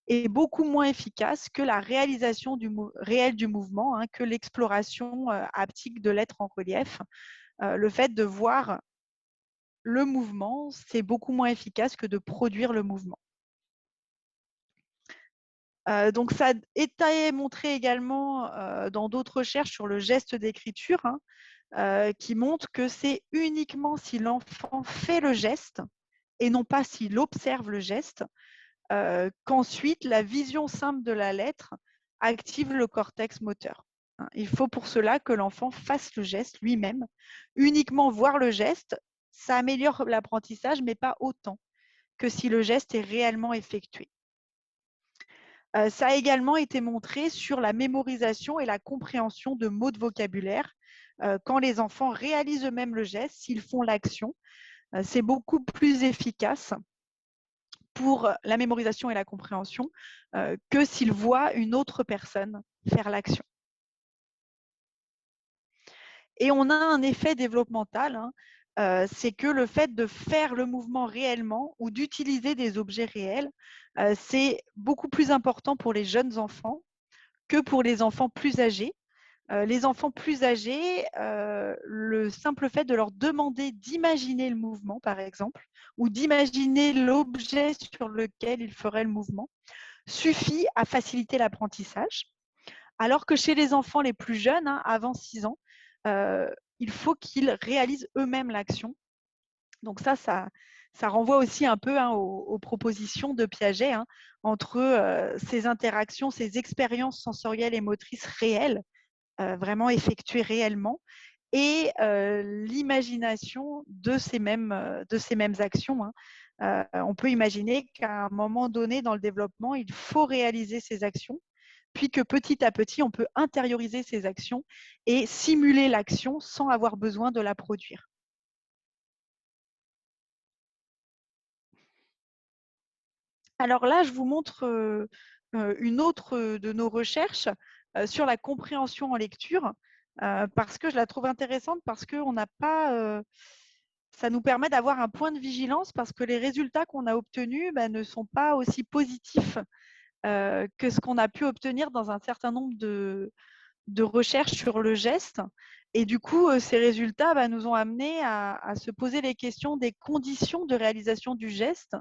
est beaucoup moins efficace que la réalisation réelle du mouvement, que l'exploration haptique de l'être en relief le fait de voir le mouvement, c'est beaucoup moins efficace que de produire le mouvement. Donc, ça a été montré également dans d'autres recherches sur le geste d'écriture, qui montrent que c'est uniquement si l'enfant fait le geste et non pas s'il observe le geste, qu'ensuite la vision simple de la lettre active le cortex moteur. Il faut pour cela que l'enfant fasse le geste lui-même. Uniquement voir le geste, ça améliore l'apprentissage, mais pas autant que si le geste est réellement effectué. Ça a également été montré sur la mémorisation et la compréhension de mots de vocabulaire. Quand les enfants réalisent eux-mêmes le geste, s'ils font l'action, c'est beaucoup plus efficace pour la mémorisation et la compréhension que s'ils voient une autre personne faire l'action. Et on a un effet développemental, c'est que le fait de faire le mouvement réellement ou d'utiliser des objets réels, c'est beaucoup plus important pour les jeunes enfants que pour les enfants plus âgés. Les enfants plus âgés, le simple fait de leur demander d'imaginer le mouvement, par exemple, ou d'imaginer l'objet sur lequel ils feraient le mouvement, suffit à faciliter l'apprentissage. Alors que chez les enfants les plus jeunes, avant 6 ans, il faut qu'ils réalisent eux-mêmes l'action. Donc ça renvoie aussi un peu aux propositions de Piaget entre ces interactions, ces expériences sensorielles et motrices réelles, vraiment effectuées réellement, et l'imagination de ces mêmes actions. On peut imaginer qu'à un moment donné dans le développement, il faut réaliser ces actions, puis que petit à petit, on peut intérioriser ces actions et simuler l'action sans avoir besoin de la produire. Alors là, je vous montre une autre de nos recherches sur la compréhension en lecture, parce que je la trouve intéressante, parce qu'on n'a pas... ça nous permet d'avoir un point de vigilance, parce que les résultats qu'on a obtenus ne sont pas aussi positifs que ce qu'on a pu obtenir dans un certain nombre de recherches sur le geste. Et du coup, ces résultats nous ont amenés à se poser les questions des conditions de réalisation du geste.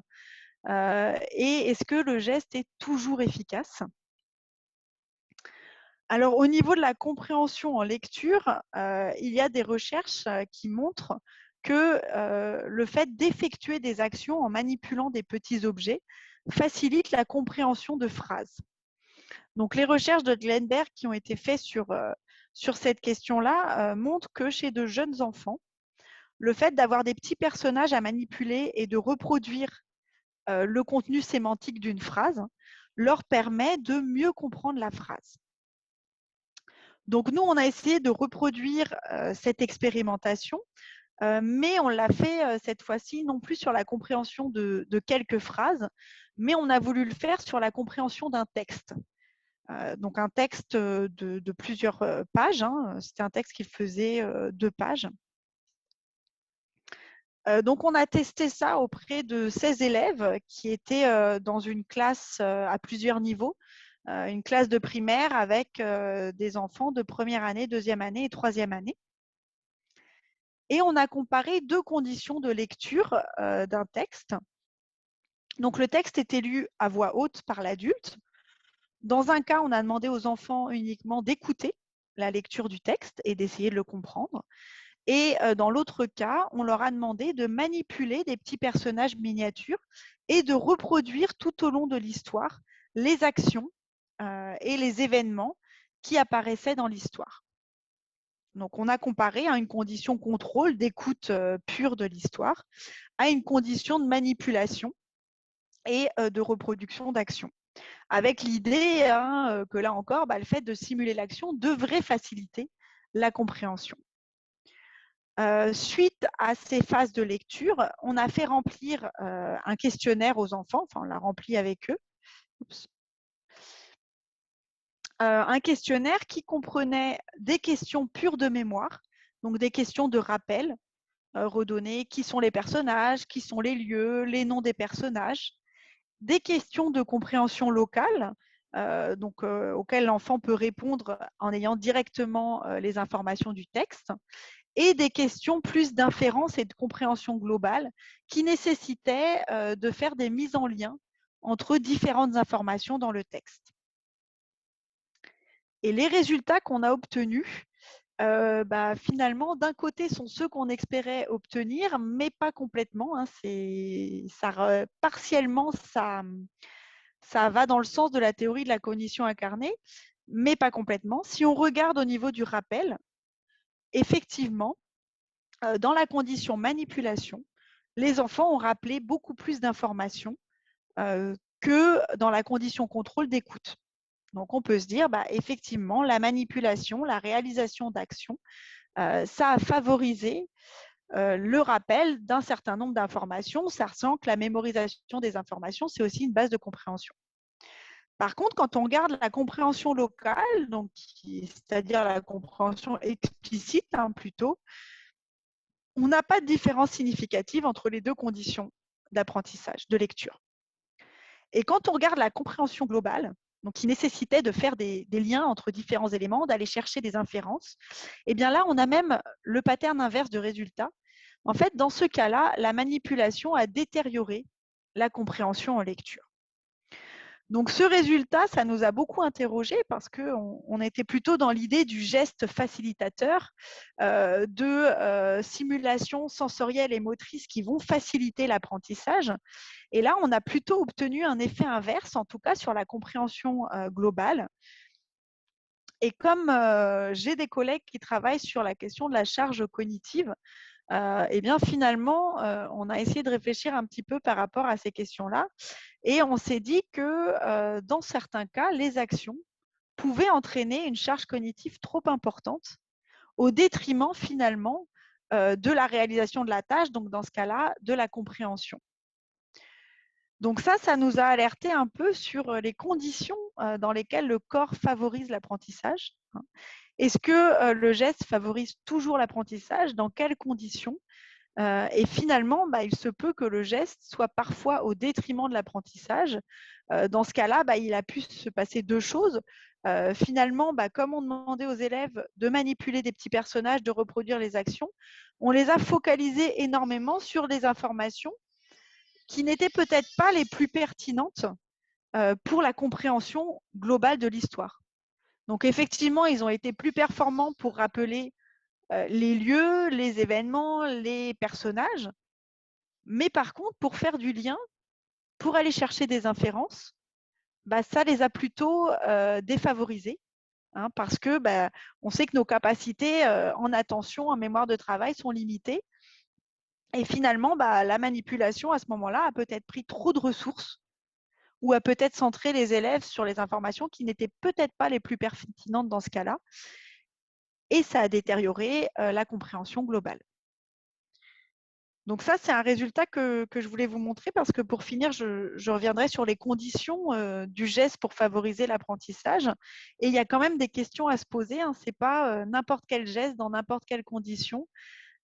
Et est-ce que le geste est toujours efficace? Alors, au niveau de la compréhension en lecture, il y a des recherches qui montrent que le fait d'effectuer des actions en manipulant des petits objets facilite la compréhension de phrases. Donc, les recherches de Glenberg qui ont été faites sur cette question-là montrent que chez de jeunes enfants, le fait d'avoir des petits personnages à manipuler et de reproduire le contenu sémantique d'une phrase leur permet de mieux comprendre la phrase. Donc, nous, on a essayé de reproduire cette expérimentation, mais on l'a fait cette fois-ci non plus sur la compréhension de quelques phrases, mais on a voulu le faire sur la compréhension d'un texte. Donc, un texte de plusieurs pages. C'était un texte qui faisait 2 pages. Donc, on a testé ça auprès de 16 élèves qui étaient dans une classe à plusieurs niveaux, une classe de primaire avec des enfants de première année, deuxième année et troisième année. Et on a comparé 2 conditions de lecture d'un texte. Donc, le texte était lu à voix haute par l'adulte. Dans un cas, on a demandé aux enfants uniquement d'écouter la lecture du texte et d'essayer de le comprendre. Et dans l'autre cas, on leur a demandé de manipuler des petits personnages miniatures et de reproduire tout au long de l'histoire les actions et les événements qui apparaissaient dans l'histoire. Donc, on a comparé à une condition contrôle d'écoute pure de l'histoire à une condition de manipulation et de reproduction d'actions. Avec l'idée que là encore, le fait de simuler l'action devrait faciliter la compréhension. Suite à ces phases de lecture, on a fait remplir un questionnaire aux enfants, enfin on l'a rempli avec eux. Un questionnaire qui comprenait des questions pures de mémoire, donc des questions de rappel, redonner qui sont les personnages, qui sont les lieux, les noms des personnages, des questions de compréhension locale, auxquelles l'enfant peut répondre en ayant directement les informations du texte, et des questions plus d'inférence et de compréhension globale qui nécessitaient de faire des mises en lien entre différentes informations dans le texte. Et les résultats qu'on a obtenus, finalement, d'un côté, sont ceux qu'on espérait obtenir, mais pas complètement. Hein, partiellement, ça va dans le sens de la théorie de la cognition incarnée, mais pas complètement. Si on regarde au niveau du rappel, effectivement, dans la condition manipulation, les enfants ont rappelé beaucoup plus d'informations que dans la condition contrôle d'écoute. Donc, on peut se dire, effectivement, la manipulation, la réalisation d'actions, ça a favorisé le rappel d'un certain nombre d'informations. Ça ressent que la mémorisation des informations, c'est aussi une base de compréhension. Par contre, quand on regarde la compréhension locale, donc c'est-à-dire la compréhension explicite plutôt, on n'a pas de différence significative entre les deux conditions d'apprentissage, de lecture. Et quand on regarde la compréhension globale, donc qui nécessitait de faire des liens entre différents éléments, d'aller chercher des inférences, eh bien là, on a même le pattern inverse de résultat. En fait, dans ce cas-là, la manipulation a détérioré la compréhension en lecture. Donc ce résultat, ça nous a beaucoup interrogés parce qu'on était plutôt dans l'idée du geste facilitateur, de simulations sensorielles et motrices qui vont faciliter l'apprentissage. Et là, on a plutôt obtenu un effet inverse, en tout cas sur la compréhension globale. Et comme j'ai des collègues qui travaillent sur la question de la charge cognitive, eh bien finalement, on a essayé de réfléchir un petit peu par rapport à ces questions-là. Et on s'est dit que dans certains cas, les actions pouvaient entraîner une charge cognitive trop importante au détriment finalement de la réalisation de la tâche, donc dans ce cas-là, de la compréhension. Donc ça nous a alerté un peu sur les conditions dans lesquelles le corps favorise l'apprentissage. Est-ce que le geste favorise toujours l'apprentissage? Dans quelles conditions? Et finalement, il se peut que le geste soit parfois au détriment de l'apprentissage. Dans ce cas-là, il a pu se passer deux choses. Finalement, comme on demandait aux élèves de manipuler des petits personnages, de reproduire les actions, on les a focalisés énormément sur des informations qui n'étaient peut-être pas les plus pertinentes pour la compréhension globale de l'histoire. Donc effectivement, ils ont été plus performants pour rappeler les lieux, les événements, les personnages. Mais par contre, pour faire du lien, pour aller chercher des inférences, ça les a plutôt défavorisés. Parce que on sait que nos capacités en attention, en mémoire de travail sont limitées. Et finalement, la manipulation, à ce moment-là, a peut-être pris trop de ressources ou a peut-être centré les élèves sur les informations qui n'étaient peut-être pas les plus pertinentes dans ce cas-là. Et ça a détérioré la compréhension globale. Donc ça, c'est un résultat que je voulais vous montrer parce que pour finir, je reviendrai sur les conditions du geste pour favoriser l'apprentissage. Et il y a quand même des questions à se poser. Ce n'est pas n'importe quel geste dans n'importe quelle condition.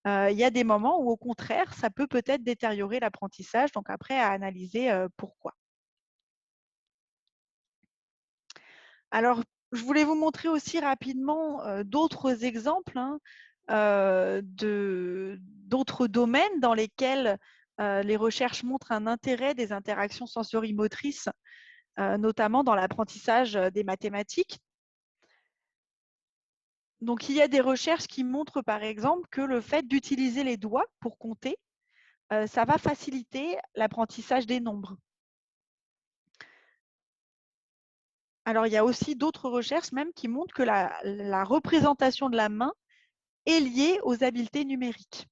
Il y a des moments où, au contraire, ça peut peut-être détériorer l'apprentissage. Donc après, à analyser pourquoi. Alors, je voulais vous montrer aussi rapidement d'autres exemples d'autres domaines dans lesquels les recherches montrent un intérêt des interactions sensorimotrices, notamment dans l'apprentissage des mathématiques. Donc, il y a des recherches qui montrent, par exemple, que le fait d'utiliser les doigts pour compter, ça va faciliter l'apprentissage des nombres. Alors, il y a aussi d'autres recherches même qui montrent que la représentation de la main est liée aux habiletés numériques.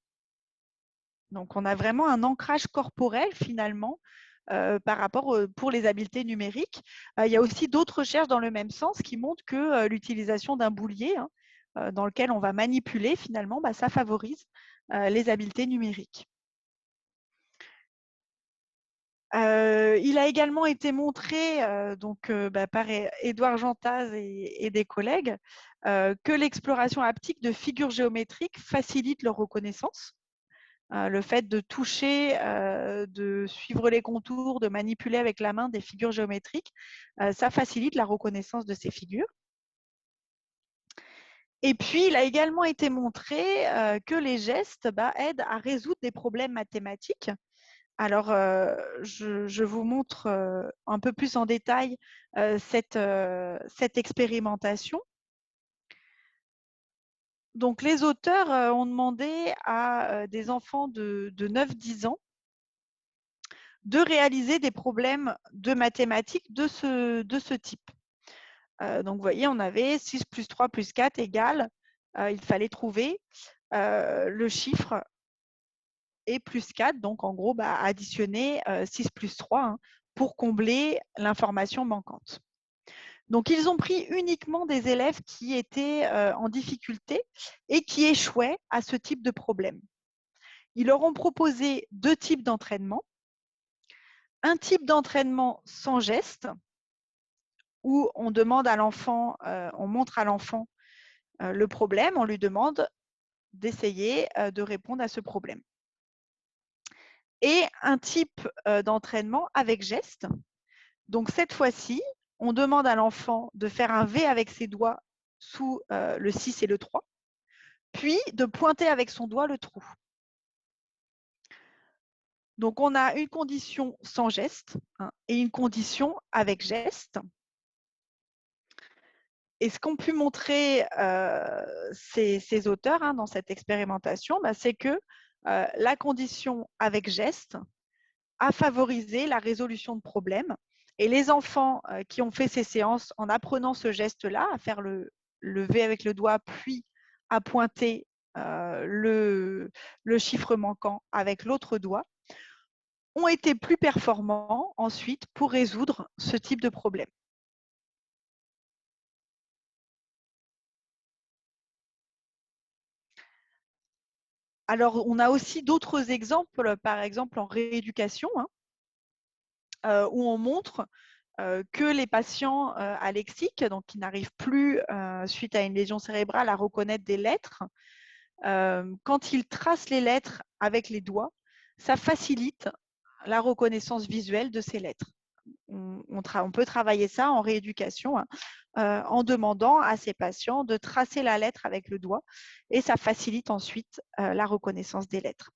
Donc, on a vraiment un ancrage corporel finalement par rapport pour les habiletés numériques. Il y a aussi d'autres recherches dans le même sens qui montrent que l'utilisation d'un boulier dans lequel on va manipuler finalement, ça favorise les habiletés numériques. Il a également été montré par Édouard Jantaz et des collègues que l'exploration haptique de figures géométriques facilite leur reconnaissance. Le fait de toucher, de suivre les contours, de manipuler avec la main des figures géométriques, ça facilite la reconnaissance de ces figures. Et puis, il a également été montré que les gestes aident à résoudre des problèmes mathématiques. Alors, je vous montre un peu plus en détail cette expérimentation. Donc, les auteurs ont demandé à des enfants de 9-10 ans de réaliser des problèmes de mathématiques de ce type. Donc, vous voyez, on avait 6 plus 3 plus 4 égale, il fallait trouver le chiffre et plus 4, donc en gros, additionner 6 plus 3 pour combler l'information manquante. Donc, ils ont pris uniquement des élèves qui étaient en difficulté et qui échouaient à ce type de problème. Ils leur ont proposé 2 types d'entraînement. Un type d'entraînement sans geste, où on demande à l'enfant, on montre à l'enfant le problème, on lui demande d'essayer de répondre à ce problème. Et un type d'entraînement avec geste. Donc, cette fois-ci, on demande à l'enfant de faire un V avec ses doigts sous le 6 et le 3, puis de pointer avec son doigt le trou. Donc, on a une condition sans geste et une condition avec geste. Et ce qu'ont pu montrer ces auteurs dans cette expérimentation, c'est que la condition avec geste a favorisé la résolution de problèmes. Et les enfants qui ont fait ces séances en apprenant ce geste-là, à faire le V avec le doigt, puis à pointer le chiffre manquant avec l'autre doigt, ont été plus performants ensuite pour résoudre ce type de problème. Alors, on a aussi d'autres exemples, par exemple en rééducation, où on montre que les patients alexiques, donc qui n'arrivent plus, suite à une lésion cérébrale, à reconnaître des lettres, quand ils tracent les lettres avec les doigts, ça facilite la reconnaissance visuelle de ces lettres. On peut travailler ça en rééducation en demandant à ces patients de tracer la lettre avec le doigt et ça facilite ensuite la reconnaissance des lettres.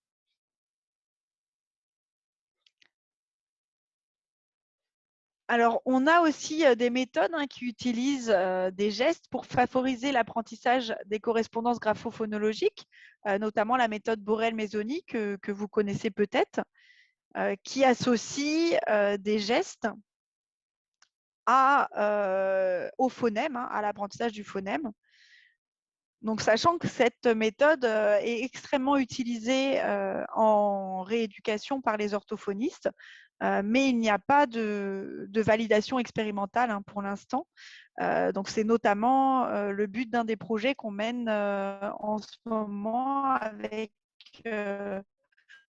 Alors, on a aussi des méthodes qui utilisent des gestes pour favoriser l'apprentissage des correspondances graphophonologiques, notamment la méthode Borel-Maisoni que vous connaissez peut-être, qui associe des gestes au phonème, à l'apprentissage du phonème. Donc, sachant que cette méthode est extrêmement utilisée en rééducation par les orthophonistes, mais il n'y a pas de validation expérimentale pour l'instant. Donc, c'est notamment le but d'un des projets qu'on mène en ce moment avec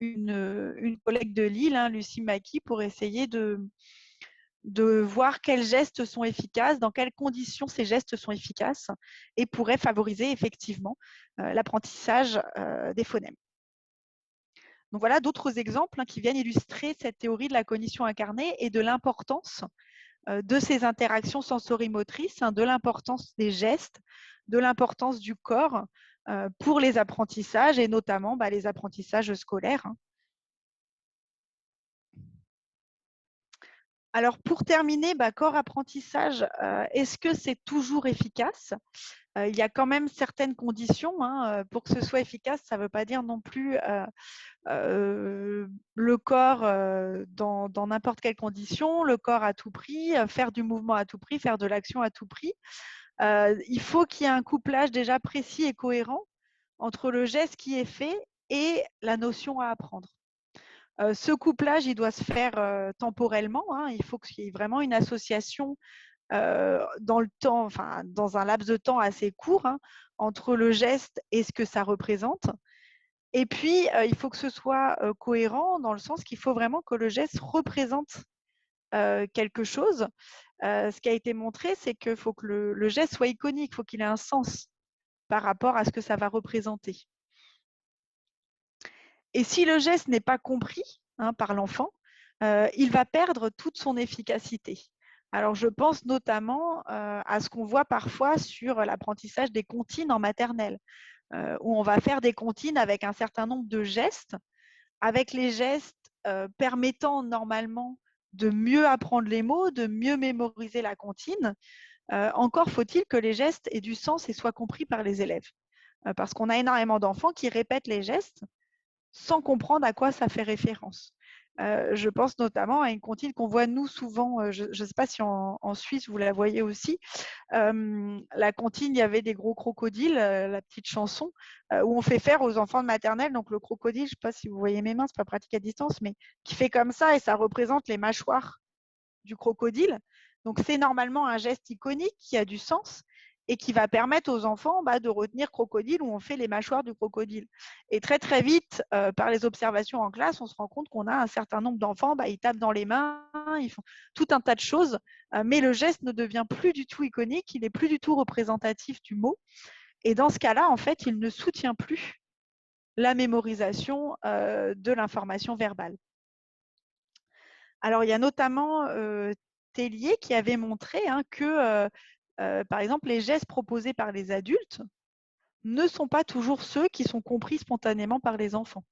une collègue de Lille, Lucie Maki, pour essayer de voir quels gestes sont efficaces, dans quelles conditions ces gestes sont efficaces et pourraient favoriser effectivement l'apprentissage des phonèmes. Donc voilà d'autres exemples qui viennent illustrer cette théorie de la cognition incarnée et de l'importance de ces interactions sensorimotrices, de l'importance des gestes, de l'importance du corps pour les apprentissages et notamment les apprentissages scolaires. Alors, pour terminer, corps apprentissage, est-ce que c'est toujours efficace? Il y a quand même certaines conditions pour que ce soit efficace. Ça ne veut pas dire non plus le corps dans n'importe quelle condition, le corps à tout prix, faire du mouvement à tout prix, faire de l'action à tout prix. Il faut qu'il y ait un couplage déjà précis et cohérent entre le geste qui est fait et la notion à apprendre. Ce couplage, il doit se faire temporellement. Il faut qu'il y ait vraiment une association dans le temps, enfin, dans un laps de temps assez court, entre le geste et ce que ça représente. Et puis, il faut que ce soit cohérent dans le sens qu'il faut vraiment que le geste représente quelque chose. Ce qui a été montré, c'est qu'il faut que le geste soit iconique, il faut qu'il ait un sens par rapport à ce que ça va représenter. Et si le geste n'est pas compris par l'enfant, il va perdre toute son efficacité. Alors, je pense notamment à ce qu'on voit parfois sur l'apprentissage des comptines en maternelle, où on va faire des comptines avec un certain nombre de gestes, avec les gestes permettant normalement de mieux apprendre les mots, de mieux mémoriser la comptine. Encore faut-il que les gestes aient du sens et soient compris par les élèves. Parce qu'on a énormément d'enfants qui répètent les gestes sans comprendre à quoi ça fait référence. Je pense notamment à une comptine qu'on voit nous souvent, je ne sais pas si en Suisse vous la voyez aussi, la comptine, il y avait des gros crocodiles, la petite chanson, où on fait faire aux enfants de maternelle, donc le crocodile, je ne sais pas si vous voyez mes mains, ce n'est pas pratique à distance, mais qui fait comme ça et ça représente les mâchoires du crocodile. Donc c'est normalement un geste iconique qui a du sens et qui va permettre aux enfants de retenir crocodile où on fait les mâchoires du crocodile. Et très très vite, par les observations en classe, on se rend compte qu'on a un certain nombre d'enfants, ils tapent dans les mains, ils font tout un tas de choses, mais le geste ne devient plus du tout iconique, il n'est plus du tout représentatif du mot. Et dans ce cas-là, en fait, il ne soutient plus la mémorisation de l'information verbale. Alors, il y a notamment Tellier qui avait montré que, par exemple, les gestes proposés par les adultes ne sont pas toujours ceux qui sont compris spontanément par les enfants,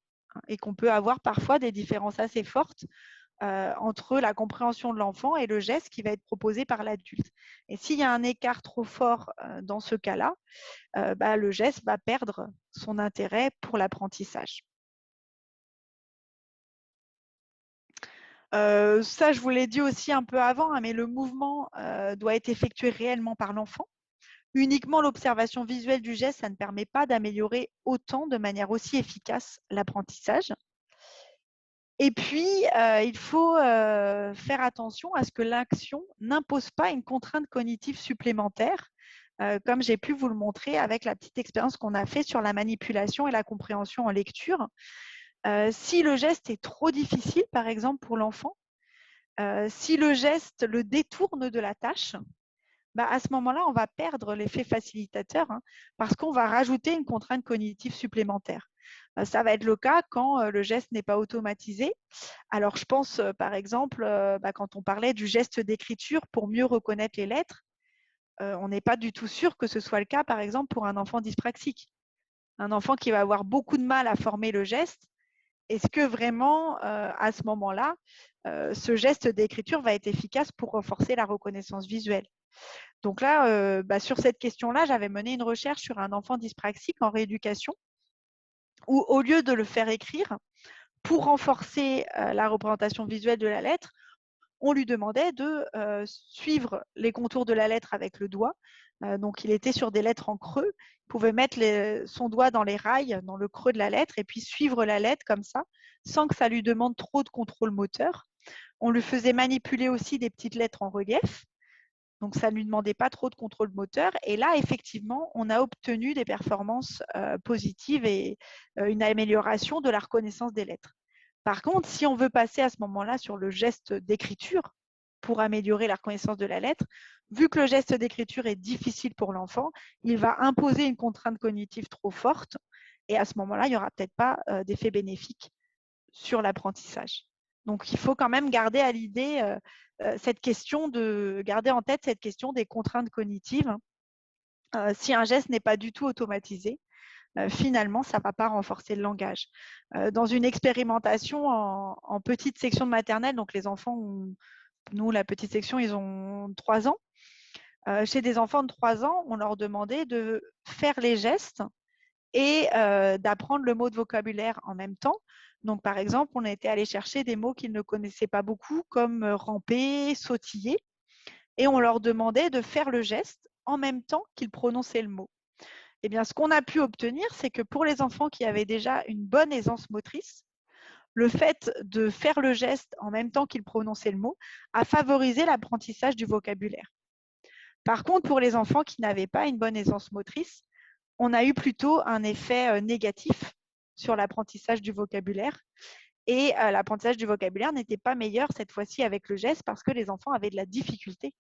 et qu'on peut avoir parfois des différences assez fortes entre la compréhension de l'enfant et le geste qui va être proposé par l'adulte. Et s'il y a un écart trop fort dans ce cas-là, le geste va perdre son intérêt pour l'apprentissage. Ça, je vous l'ai dit aussi un peu avant, mais le mouvement doit être effectué réellement par l'enfant. Uniquement l'observation visuelle du geste, ça ne permet pas d'améliorer autant, de manière aussi efficace, l'apprentissage. Et puis, il faut faire attention à ce que l'action n'impose pas une contrainte cognitive supplémentaire, comme j'ai pu vous le montrer avec la petite expérience qu'on a faite sur la manipulation et la compréhension en lecture. Si le geste est trop difficile, par exemple, pour l'enfant, si le geste le détourne de la tâche, à ce moment-là, on va perdre l'effet facilitateur parce qu'on va rajouter une contrainte cognitive supplémentaire. Ça va être le cas quand le geste n'est pas automatisé. Alors, je pense, par exemple, quand on parlait du geste d'écriture pour mieux reconnaître les lettres, on n'est pas du tout sûr que ce soit le cas, par exemple, pour un enfant dyspraxique. Un enfant qui va avoir beaucoup de mal à former le geste, est-ce que vraiment, à ce moment-là, ce geste d'écriture va être efficace pour renforcer la reconnaissance visuelle? Donc là, sur cette question-là, j'avais mené une recherche sur un enfant dyspraxique en rééducation où, au lieu de le faire écrire, pour renforcer la représentation visuelle de la lettre, on lui demandait de suivre les contours de la lettre avec le doigt. Donc, il était sur des lettres en creux. Il pouvait mettre son doigt dans les rails, dans le creux de la lettre, et puis suivre la lettre comme ça, sans que ça lui demande trop de contrôle moteur. On lui faisait manipuler aussi des petites lettres en relief. Donc, ça ne lui demandait pas trop de contrôle moteur. Et là, effectivement, on a obtenu des performances positives et une amélioration de la reconnaissance des lettres. Par contre, si on veut passer à ce moment-là sur le geste d'écriture pour améliorer la reconnaissance de la lettre, vu que le geste d'écriture est difficile pour l'enfant, il va imposer une contrainte cognitive trop forte. Et à ce moment-là, il n'y aura peut-être pas d'effet bénéfique sur l'apprentissage. Donc, il faut quand même garder à l'idée garder en tête cette question des contraintes cognitives. Si un geste n'est pas du tout automatisé, finalement, ça ne va pas renforcer le langage. Dans une expérimentation en petite section de maternelle, donc les enfants, nous, la petite section, ils ont 3 ans. Chez des enfants de 3 ans, on leur demandait de faire les gestes et d'apprendre le mot de vocabulaire en même temps. Donc, par exemple, on était allé chercher des mots qu'ils ne connaissaient pas beaucoup, comme ramper, sautiller, et on leur demandait de faire le geste en même temps qu'ils prononçaient le mot. Eh bien, ce qu'on a pu obtenir, c'est que pour les enfants qui avaient déjà une bonne aisance motrice, le fait de faire le geste en même temps qu'ils prononçaient le mot a favorisé l'apprentissage du vocabulaire. Par contre, pour les enfants qui n'avaient pas une bonne aisance motrice, on a eu plutôt un effet négatif sur l'apprentissage du vocabulaire. Et l'apprentissage du vocabulaire n'était pas meilleur cette fois-ci avec le geste parce que les enfants avaient de la difficulté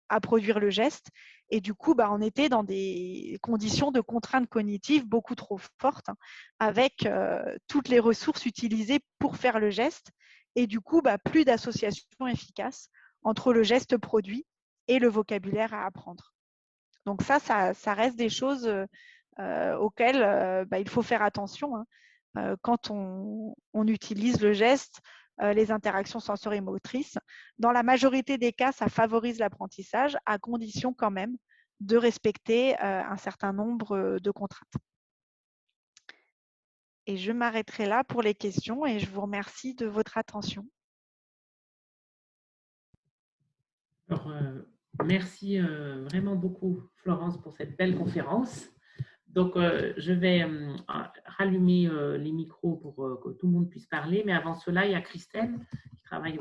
à produire le geste. Et du coup, on était dans des conditions de contraintes cognitives beaucoup trop fortes, avec toutes les ressources utilisées pour faire le geste. Et du coup, plus d'association efficace entre le geste produit et le vocabulaire à apprendre. Donc ça reste des choses auxquelles il faut faire attention quand on utilise le geste, les interactions sensorimotrices. Dans la majorité des cas, ça favorise l'apprentissage, à condition quand même de respecter un certain nombre de contraintes. Et je m'arrêterai là pour les questions et je vous remercie de votre attention. Alors, merci vraiment beaucoup, Florence, pour cette belle conférence. Donc, je vais rallumer les micros pour que tout le monde puisse parler. Mais avant cela, il y a Christelle, qui travaille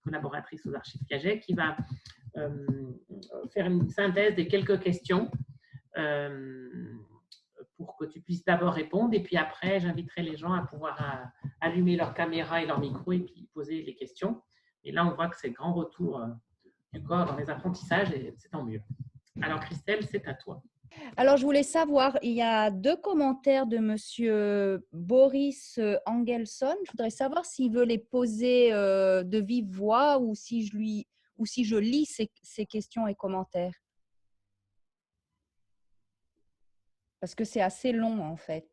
collaboratrice aux archives Piaget, qui va faire une synthèse des quelques questions pour que tu puisses d'abord répondre. Et puis après, j'inviterai les gens à pouvoir allumer leur caméra et leur micro et puis poser les questions. Et là, on voit que c'est le grand retour du corps dans les apprentissages et c'est tant mieux. Alors, Christelle, c'est à toi. Alors, je voulais savoir, il y a 2 commentaires de monsieur Boris Angelson. Je voudrais savoir s'il veut les poser de vive voix ou si je lis ces questions et commentaires. Parce que c'est assez long, en fait.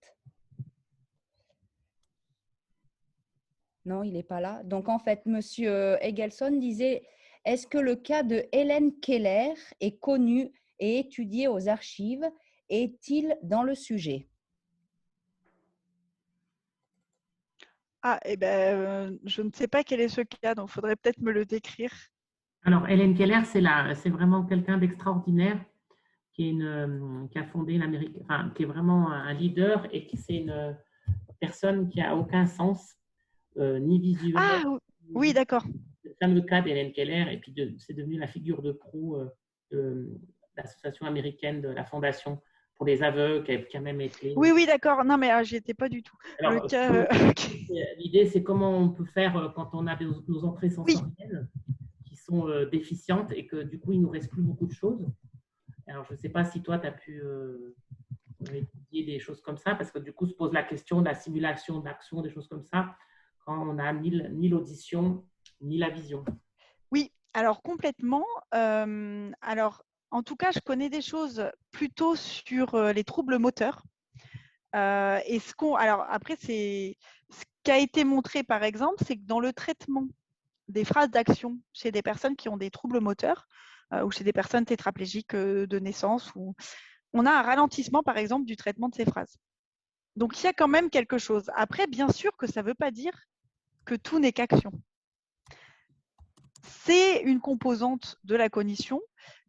Non, il n'est pas là. Donc, en fait, monsieur Engelson disait, est-ce que le cas de Hélène Keller est connu et étudié aux archives? Est-il dans le sujet? Ah, eh ben, je ne sais pas quel est ce cas, donc il faudrait peut-être me le décrire. Alors, Hélène Keller, c'est vraiment quelqu'un d'extraordinaire qui a fondé l'Amérique, enfin, qui est vraiment un leader et qui c'est une personne qui n'a aucun sens, ni visuel. Ah, oui, d'accord. C'est le cas d'Hélène Keller et puis c'est devenu la figure de proue de l'association américaine de la Fondation pour les aveugles qui a même été… Oui, d'accord. Non, mais j'y étais pas du tout. Alors, l'idée, c'est comment on peut faire quand on a nos entrées sensorielles qui sont déficientes et que du coup, il ne nous reste plus beaucoup de choses. Alors, je ne sais pas si toi, tu as pu étudier des choses comme ça, parce que du coup, se pose la question de la simulation, de l'action, des choses comme ça, quand on n'a ni l'audition, ni la vision. Oui, alors complètement. Alors, en tout cas, je connais des choses plutôt sur les troubles moteurs. Alors après, ce qui a été montré, par exemple, c'est que dans le traitement des phrases d'action chez des personnes qui ont des troubles moteurs ou chez des personnes tétraplégiques de naissance, on a un ralentissement, par exemple, du traitement de ces phrases. Donc, il y a quand même quelque chose. Après, bien sûr que ça ne veut pas dire que tout n'est qu'action. C'est une composante de la cognition.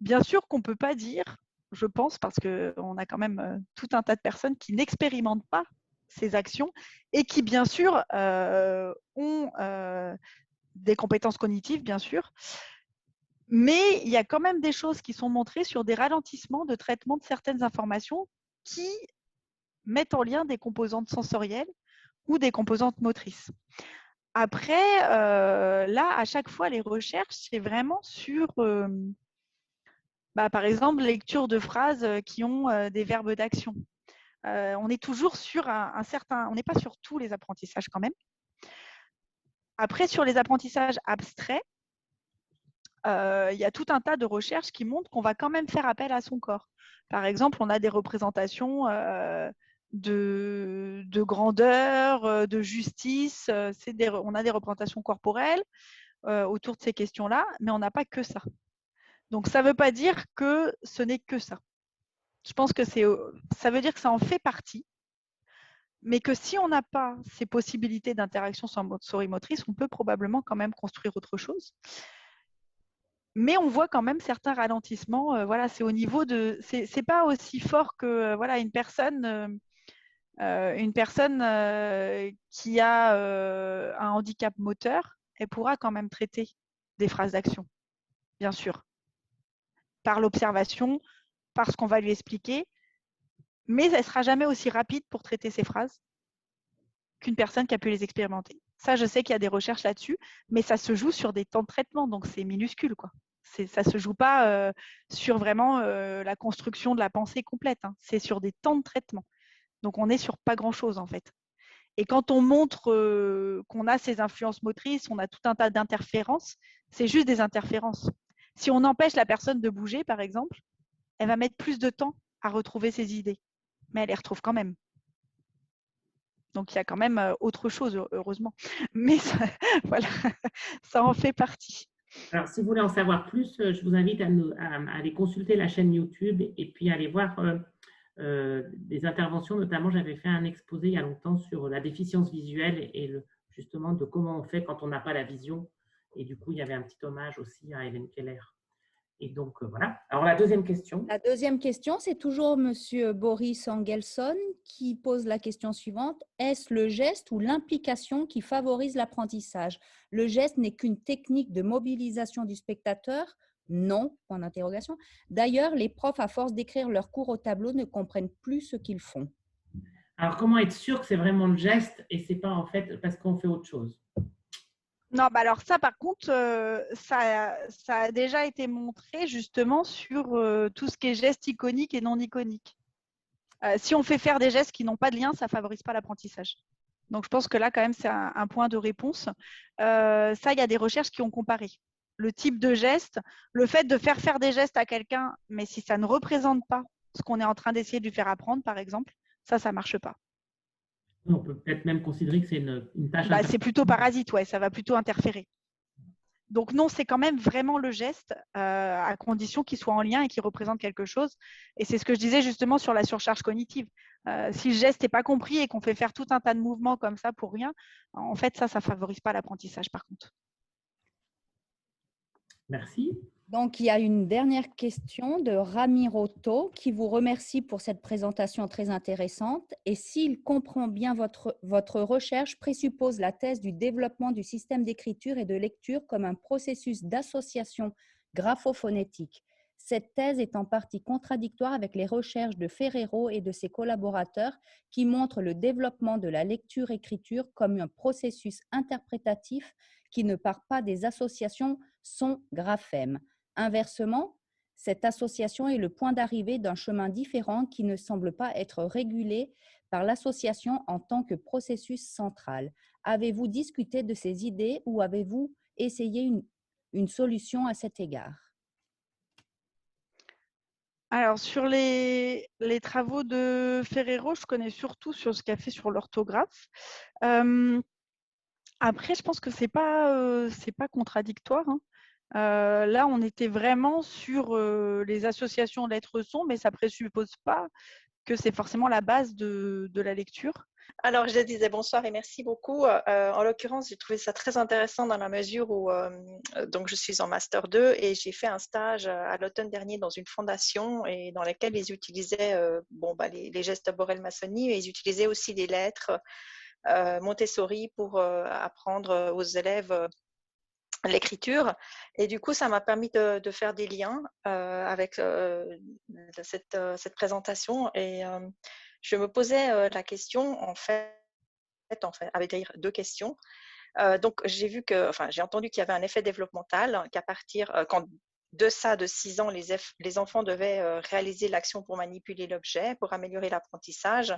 Bien sûr qu'on ne peut pas dire, je pense, parce qu'on a quand même tout un tas de personnes qui n'expérimentent pas ces actions et qui, bien sûr, ont des compétences cognitives, bien sûr. Mais il y a quand même des choses qui sont montrées sur des ralentissements de traitement de certaines informations qui mettent en lien des composantes sensorielles ou des composantes motrices. Après, là, à chaque fois, les recherches, c'est vraiment sur, par exemple, lecture de phrases qui ont des verbes d'action. On est toujours sur un certain… On n'est pas sur tous les apprentissages quand même. Après, sur les apprentissages abstraits, il y a tout un tas de recherches qui montrent qu'on va quand même faire appel à son corps. Par exemple, on a des représentations de grandeur, de justice. On a des représentations corporelles autour de ces questions-là, mais on n'a pas que ça. Donc, ça ne veut pas dire que ce n'est que ça. Je pense que ça veut dire que ça en fait partie, mais que si on n'a pas ces possibilités d'interaction sensorimotrice, on peut probablement quand même construire autre chose. Mais on voit quand même certains ralentissements. Voilà, c'est au niveau de… C'est pas aussi fort que voilà, une personne qui a un handicap moteur, elle pourra quand même traiter des phrases d'action, bien sûr, par l'observation, par ce qu'on va lui expliquer, mais elle ne sera jamais aussi rapide pour traiter ces phrases qu'une personne qui a pu les expérimenter. Ça, je sais qu'il y a des recherches là-dessus, mais ça se joue sur des temps de traitement, donc c'est minuscule, quoi. Ça ne se joue pas sur vraiment la construction de la pensée complète, hein. C'est sur des temps de traitement. Donc, on est sur pas grand-chose, en fait. Et quand on montre qu'on a ces influences motrices, on a tout un tas d'interférences, c'est juste des interférences. Si on empêche la personne de bouger, par exemple, elle va mettre plus de temps à retrouver ses idées, mais elle les retrouve quand même. Donc, il y a quand même autre chose, heureusement. Mais ça, voilà, ça en fait partie. Alors, si vous voulez en savoir plus, je vous invite à aller consulter la chaîne YouTube et puis aller voir des interventions. Notamment, j'avais fait un exposé il y a longtemps sur la déficience visuelle et justement de comment on fait quand on n'a pas la vision. Et du coup, il y avait un petit hommage aussi à Hélène Keller. Et donc, voilà. Alors, la deuxième question. La deuxième question, c'est toujours Monsieur Boris Angelson qui pose la question suivante. Est-ce le geste ou l'implication qui favorise l'apprentissage? Le geste n'est qu'une technique de mobilisation du spectateur? Non, point d'interrogation. D'ailleurs, les profs, à force d'écrire leurs cours au tableau, ne comprennent plus ce qu'ils font. Alors, comment être sûr que c'est vraiment le geste et c'est pas en fait parce qu'on fait autre chose? Non, bah alors ça, par contre, ça a déjà été montré justement sur tout ce qui est gestes iconiques et non iconiques. Si on fait faire des gestes qui n'ont pas de lien, ça ne favorise pas l'apprentissage. Donc, je pense que là, quand même, c'est un point de réponse. Ça, il y a des recherches qui ont comparé le type de geste, le fait de faire des gestes à quelqu'un, mais si ça ne représente pas ce qu'on est en train d'essayer de lui faire apprendre, par exemple, ça ne marche pas. On peut peut-être même considérer que c'est une tâche. C'est plutôt parasite, ouais, ça va plutôt interférer. Donc non, c'est quand même vraiment le geste, à condition qu'il soit en lien et qu'il représente quelque chose. Et c'est ce que je disais justement sur la surcharge cognitive. Si le geste n'est pas compris et qu'on fait faire tout un tas de mouvements comme ça pour rien, en fait, ça ne favorise pas l'apprentissage par contre. Merci. Donc, il y a une dernière question de Ramiroto qui vous remercie pour cette présentation très intéressante. Et s'il comprend bien, votre recherche présuppose la thèse du développement du système d'écriture et de lecture comme un processus d'association graphophonétique. Cette thèse est en partie contradictoire avec les recherches de Ferrero et de ses collaborateurs qui montrent le développement de la lecture-écriture comme un processus interprétatif qui ne part pas des associations son-graphème. Inversement, cette association est le point d'arrivée d'un chemin différent qui ne semble pas être régulé par l'association en tant que processus central. Avez-vous discuté de ces idées ou avez-vous essayé une solution à cet égard? Alors, sur les travaux de Ferrero, je connais surtout sur ce qu'a fait sur l'orthographe. Après, je pense que c'est pas contradictoire, hein. Là, on était vraiment sur les associations lettres-sons, mais ça ne présuppose pas que c'est forcément la base de la lecture. Alors, je disais bonsoir et merci beaucoup. En l'occurrence, j'ai trouvé ça très intéressant dans la mesure où donc je suis en Master 2 et j'ai fait un stage à l'automne dernier dans une fondation et dans laquelle ils utilisaient les gestes Borel-Massonnie, mais ils utilisaient aussi des lettres Montessori pour apprendre aux élèves l'écriture. Et du coup, ça m'a permis de faire des liens avec cette présentation. Et je me posais la question, en fait, avec deux questions. Donc, j'ai entendu qu'il y avait un effet développemental, qu'à partir, quand de 6 ans, les enfants devaient réaliser l'action pour manipuler l'objet, pour améliorer l'apprentissage,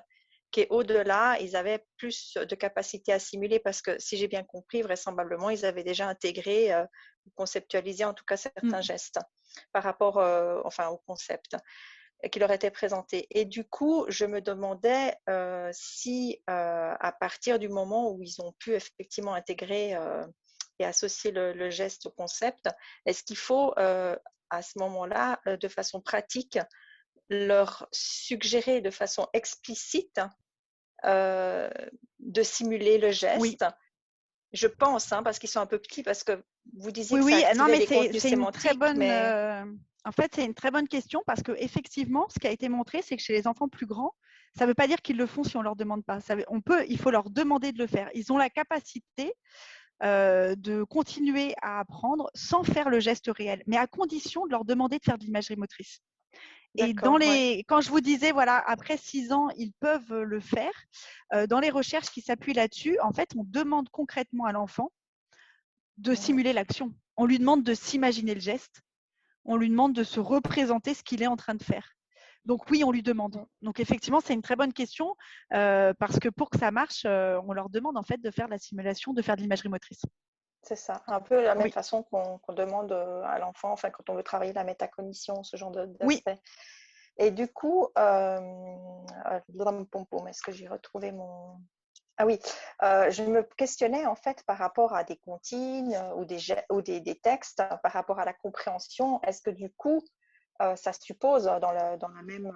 qu'au-delà, ils avaient plus de capacité à simuler parce que, si j'ai bien compris, vraisemblablement, ils avaient déjà intégré ou conceptualisé en tout cas certains gestes par rapport au concept qui leur était présenté. Et du coup, je me demandais si à partir du moment où ils ont pu effectivement intégrer et associer le geste au concept, est-ce qu'il faut à ce moment-là, de façon pratique, leur suggérer de façon explicite de simuler le geste. Oui. Je pense, parce qu'ils sont un peu petits, parce que vous disiez oui, que ça non, mais les contenus sémantiques. En fait, c'est une très bonne question parce qu'effectivement, ce qui a été montré, c'est que chez les enfants plus grands, ça ne veut pas dire qu'ils le font si on ne leur demande pas. Il faut leur demander de le faire. Ils ont la capacité de continuer à apprendre sans faire le geste réel, mais à condition de leur demander de faire de l'imagerie motrice. Et quand je vous disais, voilà, après 6 ans, ils peuvent le faire, dans les recherches qui s'appuient là-dessus, en fait, on demande concrètement à l'enfant de simuler l'action. On lui demande de s'imaginer le geste. On lui demande de se représenter ce qu'il est en train de faire. Donc oui, on lui demande. Donc effectivement, c'est une très bonne question parce que pour que ça marche, on leur demande en fait de faire de la simulation, de faire de l'imagerie motrice. C'est ça, un peu la même Oui. façon qu'on demande à l'enfant, enfin quand on veut travailler la métacognition, ce genre Oui. d'aspect. Et du coup, est-ce que j'ai retrouvé mon… Ah oui, je me questionnais en fait par rapport à des comptines ou des textes, par rapport à la compréhension. Est-ce que du coup, ça suppose dans la même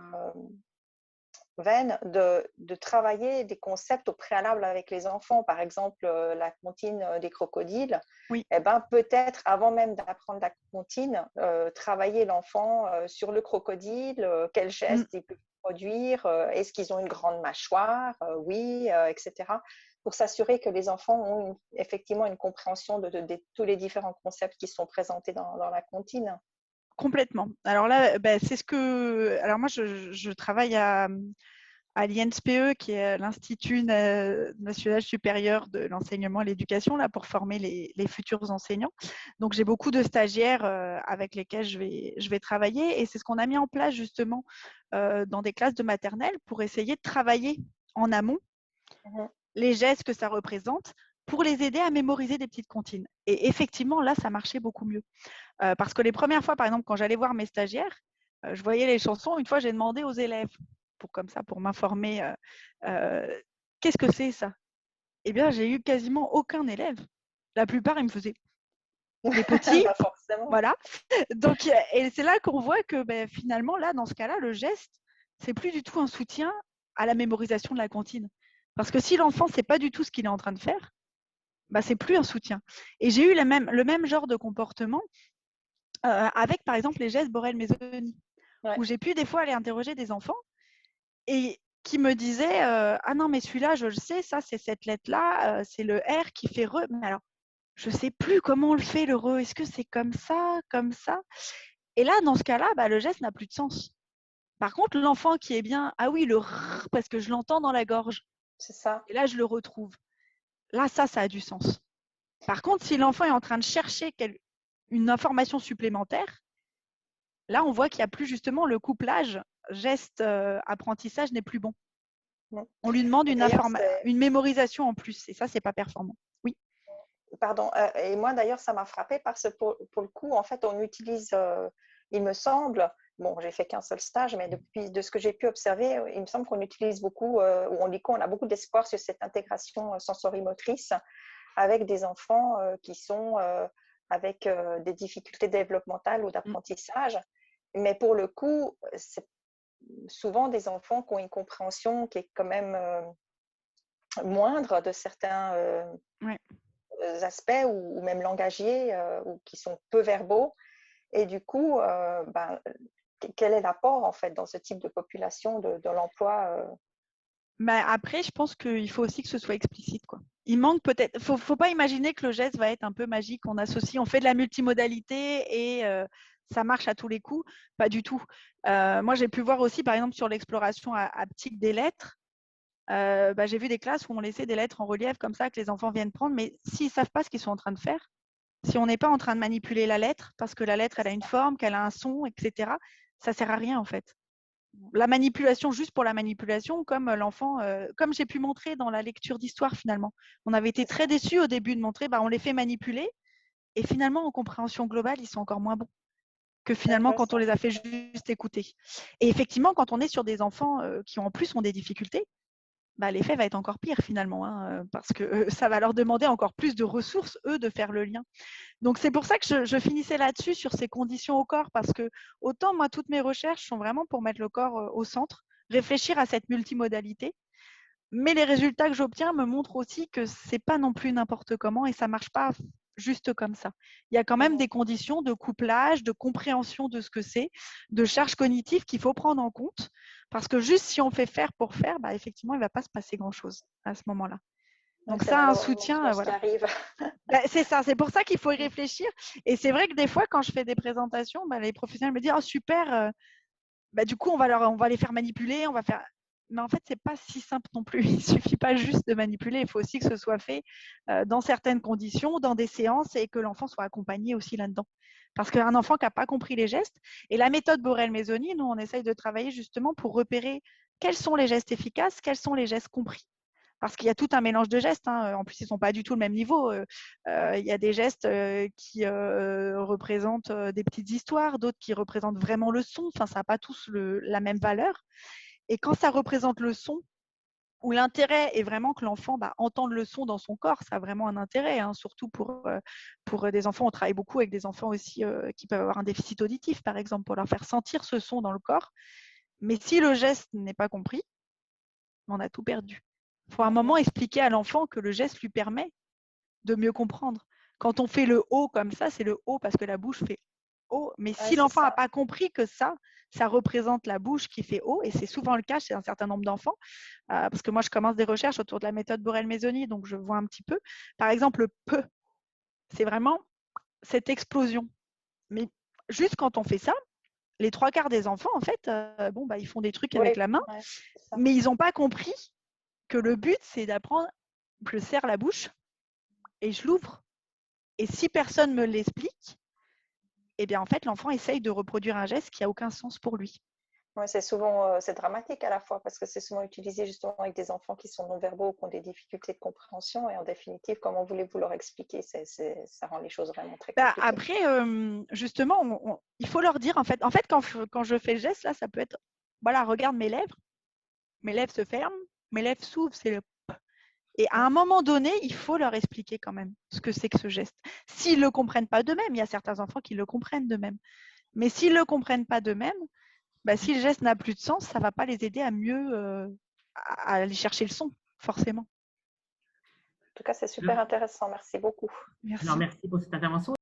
veine de travailler des concepts au préalable avec les enfants, par exemple la comptine des crocodiles, oui. Eh ben, peut-être avant même d'apprendre la comptine, travailler l'enfant sur le crocodile, quels gestes il peut produire, est-ce qu'ils ont une grande mâchoire, oui, etc. Pour s'assurer que les enfants ont effectivement une compréhension de tous les différents concepts qui sont présentés dans la comptine. Complètement. Alors là, c'est ce que… Alors moi, je travaille à l'INSPE, qui est l'Institut national supérieur de l'enseignement et l'éducation, là, pour former les futurs enseignants. Donc, j'ai beaucoup de stagiaires avec lesquels je vais travailler. Et c'est ce qu'on a mis en place, justement, dans des classes de maternelle pour essayer de travailler en amont les gestes que ça représente pour les aider à mémoriser des petites comptines. Et effectivement, là, ça marchait beaucoup mieux. Parce que les premières fois, par exemple, quand j'allais voir mes stagiaires, je voyais les chansons. Une fois, j'ai demandé aux élèves, pour m'informer, qu'est-ce que c'est ça? Eh bien, j'ai eu quasiment aucun élève. La plupart, ils me faisaient les petits. Pas forcément. Voilà. Donc, et c'est là qu'on voit que finalement, là, dans ce cas-là, le geste, c'est plus du tout un soutien à la mémorisation de la comptine. Parce que si l'enfant ne sait pas du tout ce qu'il est en train de faire, c'est plus un soutien. Et j'ai eu le même genre de comportement avec, par exemple, les gestes Borel-Mézoni, où j'ai pu des fois aller interroger des enfants et qui me disaient ah non, mais celui-là, je le sais, ça, c'est cette lettre-là, c'est le R qui fait re. Mais alors, je ne sais plus comment on le fait, le re. Est-ce que c'est comme ça, comme ça? Et là, dans ce cas-là, le geste n'a plus de sens. Par contre, l'enfant qui est bien, ah oui, le r, parce que je l'entends dans la gorge. C'est ça. Et là, je le retrouve. Là, ça a du sens. Par contre, si l'enfant est en train de chercher une information supplémentaire, là, on voit qu'il n'y a plus justement le couplage geste-apprentissage n'est plus bon. On lui demande une mémorisation en plus et ça, c'est pas performant. Oui. Pardon. Et moi, d'ailleurs, ça m'a frappée parce que pour le coup, en fait, on utilise, il me semble, bon, j'ai fait qu'un seul stage, mais de ce que j'ai pu observer, il me semble qu'on utilise beaucoup, on a beaucoup d'espoir sur cette intégration sensorimotrice avec des enfants qui sont avec des difficultés développementales ou d'apprentissage. Mais pour le coup, c'est souvent des enfants qui ont une compréhension qui est quand même moindre de certains aspects ou même langagiers ou qui sont peu verbaux. Et du coup, quel est l'apport en fait dans ce type de population de l'emploi Après, je pense qu'il faut aussi que ce soit explicite, quoi. Il manque peut-être. Faut pas imaginer que le geste va être un peu magique. On associe, on fait de la multimodalité et ça marche à tous les coups. Pas du tout. Moi, j'ai pu voir aussi, par exemple, sur l'exploration haptique des lettres. J'ai vu des classes où on laissait des lettres en relief comme ça que les enfants viennent prendre, mais s'ils ne savent pas ce qu'ils sont en train de faire, si on n'est pas en train de manipuler la lettre, parce que la lettre, elle a une forme, qu'elle a un son, etc., ça ne sert à rien en fait. La manipulation juste pour la manipulation, comme l'enfant, comme j'ai pu montrer dans la lecture d'histoire finalement. On avait été très déçus au début de montrer, on les fait manipuler, et finalement en compréhension globale, ils sont encore moins bons que finalement quand on les a fait juste écouter. Et effectivement, quand on est sur des enfants qui en plus ont des difficultés, l'effet va être encore pire finalement, parce que ça va leur demander encore plus de ressources, eux, de faire le lien. Donc, c'est pour ça que je finissais là-dessus, sur ces conditions au corps, parce que autant, moi, toutes mes recherches sont vraiment pour mettre le corps au centre, réfléchir à cette multimodalité, mais les résultats que j'obtiens me montrent aussi que ce n'est pas non plus n'importe comment et ça ne marche pas juste comme ça. Il y a quand même des conditions de couplage, de compréhension de ce que c'est, de charge cognitive qu'il faut prendre en compte, parce que juste si on fait faire pour faire, effectivement, il ne va pas se passer grand-chose à ce moment-là. Donc ça, un soutien, voilà. C'est ça, c'est pour ça qu'il faut y réfléchir. Et c'est vrai que des fois, quand je fais des présentations, les professionnels me disent « Oh super, du coup, on va les faire manipuler, on va faire… » mais en fait, c'est pas si simple non plus. Il suffit pas juste de manipuler. Il faut aussi que ce soit fait dans certaines conditions, dans des séances, et que l'enfant soit accompagné aussi là-dedans. Parce qu'un enfant qui n'a pas compris les gestes, et la méthode Borel-Maisoni, nous, on essaye de travailler justement pour repérer quels sont les gestes efficaces, quels sont les gestes compris. Parce qu'il y a tout un mélange de gestes. En plus, ils ne sont pas du tout le même niveau. Il y a des gestes qui représentent des petites histoires, d'autres qui représentent vraiment le son. Enfin, ça n'a pas tous la même valeur. Et quand ça représente le son, où l'intérêt est vraiment que l'enfant entende le son dans son corps, ça a vraiment un intérêt, surtout pour des enfants. On travaille beaucoup avec des enfants aussi qui peuvent avoir un déficit auditif, par exemple, pour leur faire sentir ce son dans le corps. Mais si le geste n'est pas compris, on a tout perdu. Il faut à un moment expliquer à l'enfant que le geste lui permet de mieux comprendre. Quand on fait le haut comme ça, c'est le haut parce que la bouche fait haut. Mais si l'enfant n'a pas compris que ça représente la bouche qui fait haut, et c'est souvent le cas chez un certain nombre d'enfants, parce que moi, je commence des recherches autour de la méthode Borel-Maisoni, donc je vois un petit peu. Par exemple, le peu, c'est vraiment cette explosion. Mais juste quand on fait ça, les 3/4 des enfants, en fait, ils font des trucs avec la main, mais ils n'ont pas compris que le but, c'est d'apprendre, je serre la bouche et je l'ouvre. Et si personne ne me l'explique, eh bien, en fait, l'enfant essaye de reproduire un geste qui n'a aucun sens pour lui. Oui, c'est souvent c'est dramatique à la fois parce que c'est souvent utilisé justement avec des enfants qui sont non-verbaux, qui ont des difficultés de compréhension et en définitive, comment voulez-vous leur expliquer? Ça rend les choses vraiment très compliquées. Après, justement, il faut leur dire en fait quand je fais le geste, là, ça peut être voilà, regarde mes lèvres se ferment, mes lèvres s'ouvrent, c'est le p. Et à un moment donné, il faut leur expliquer quand même ce que c'est que ce geste. S'ils ne le comprennent pas d'eux-mêmes, il y a certains enfants qui le comprennent d'eux-mêmes. Mais s'ils ne le comprennent pas d'eux-mêmes, si le geste n'a plus de sens, ça ne va pas les aider à mieux à aller chercher le son, forcément. En tout cas, c'est super intéressant. Merci beaucoup. Alors, merci pour cette intervention.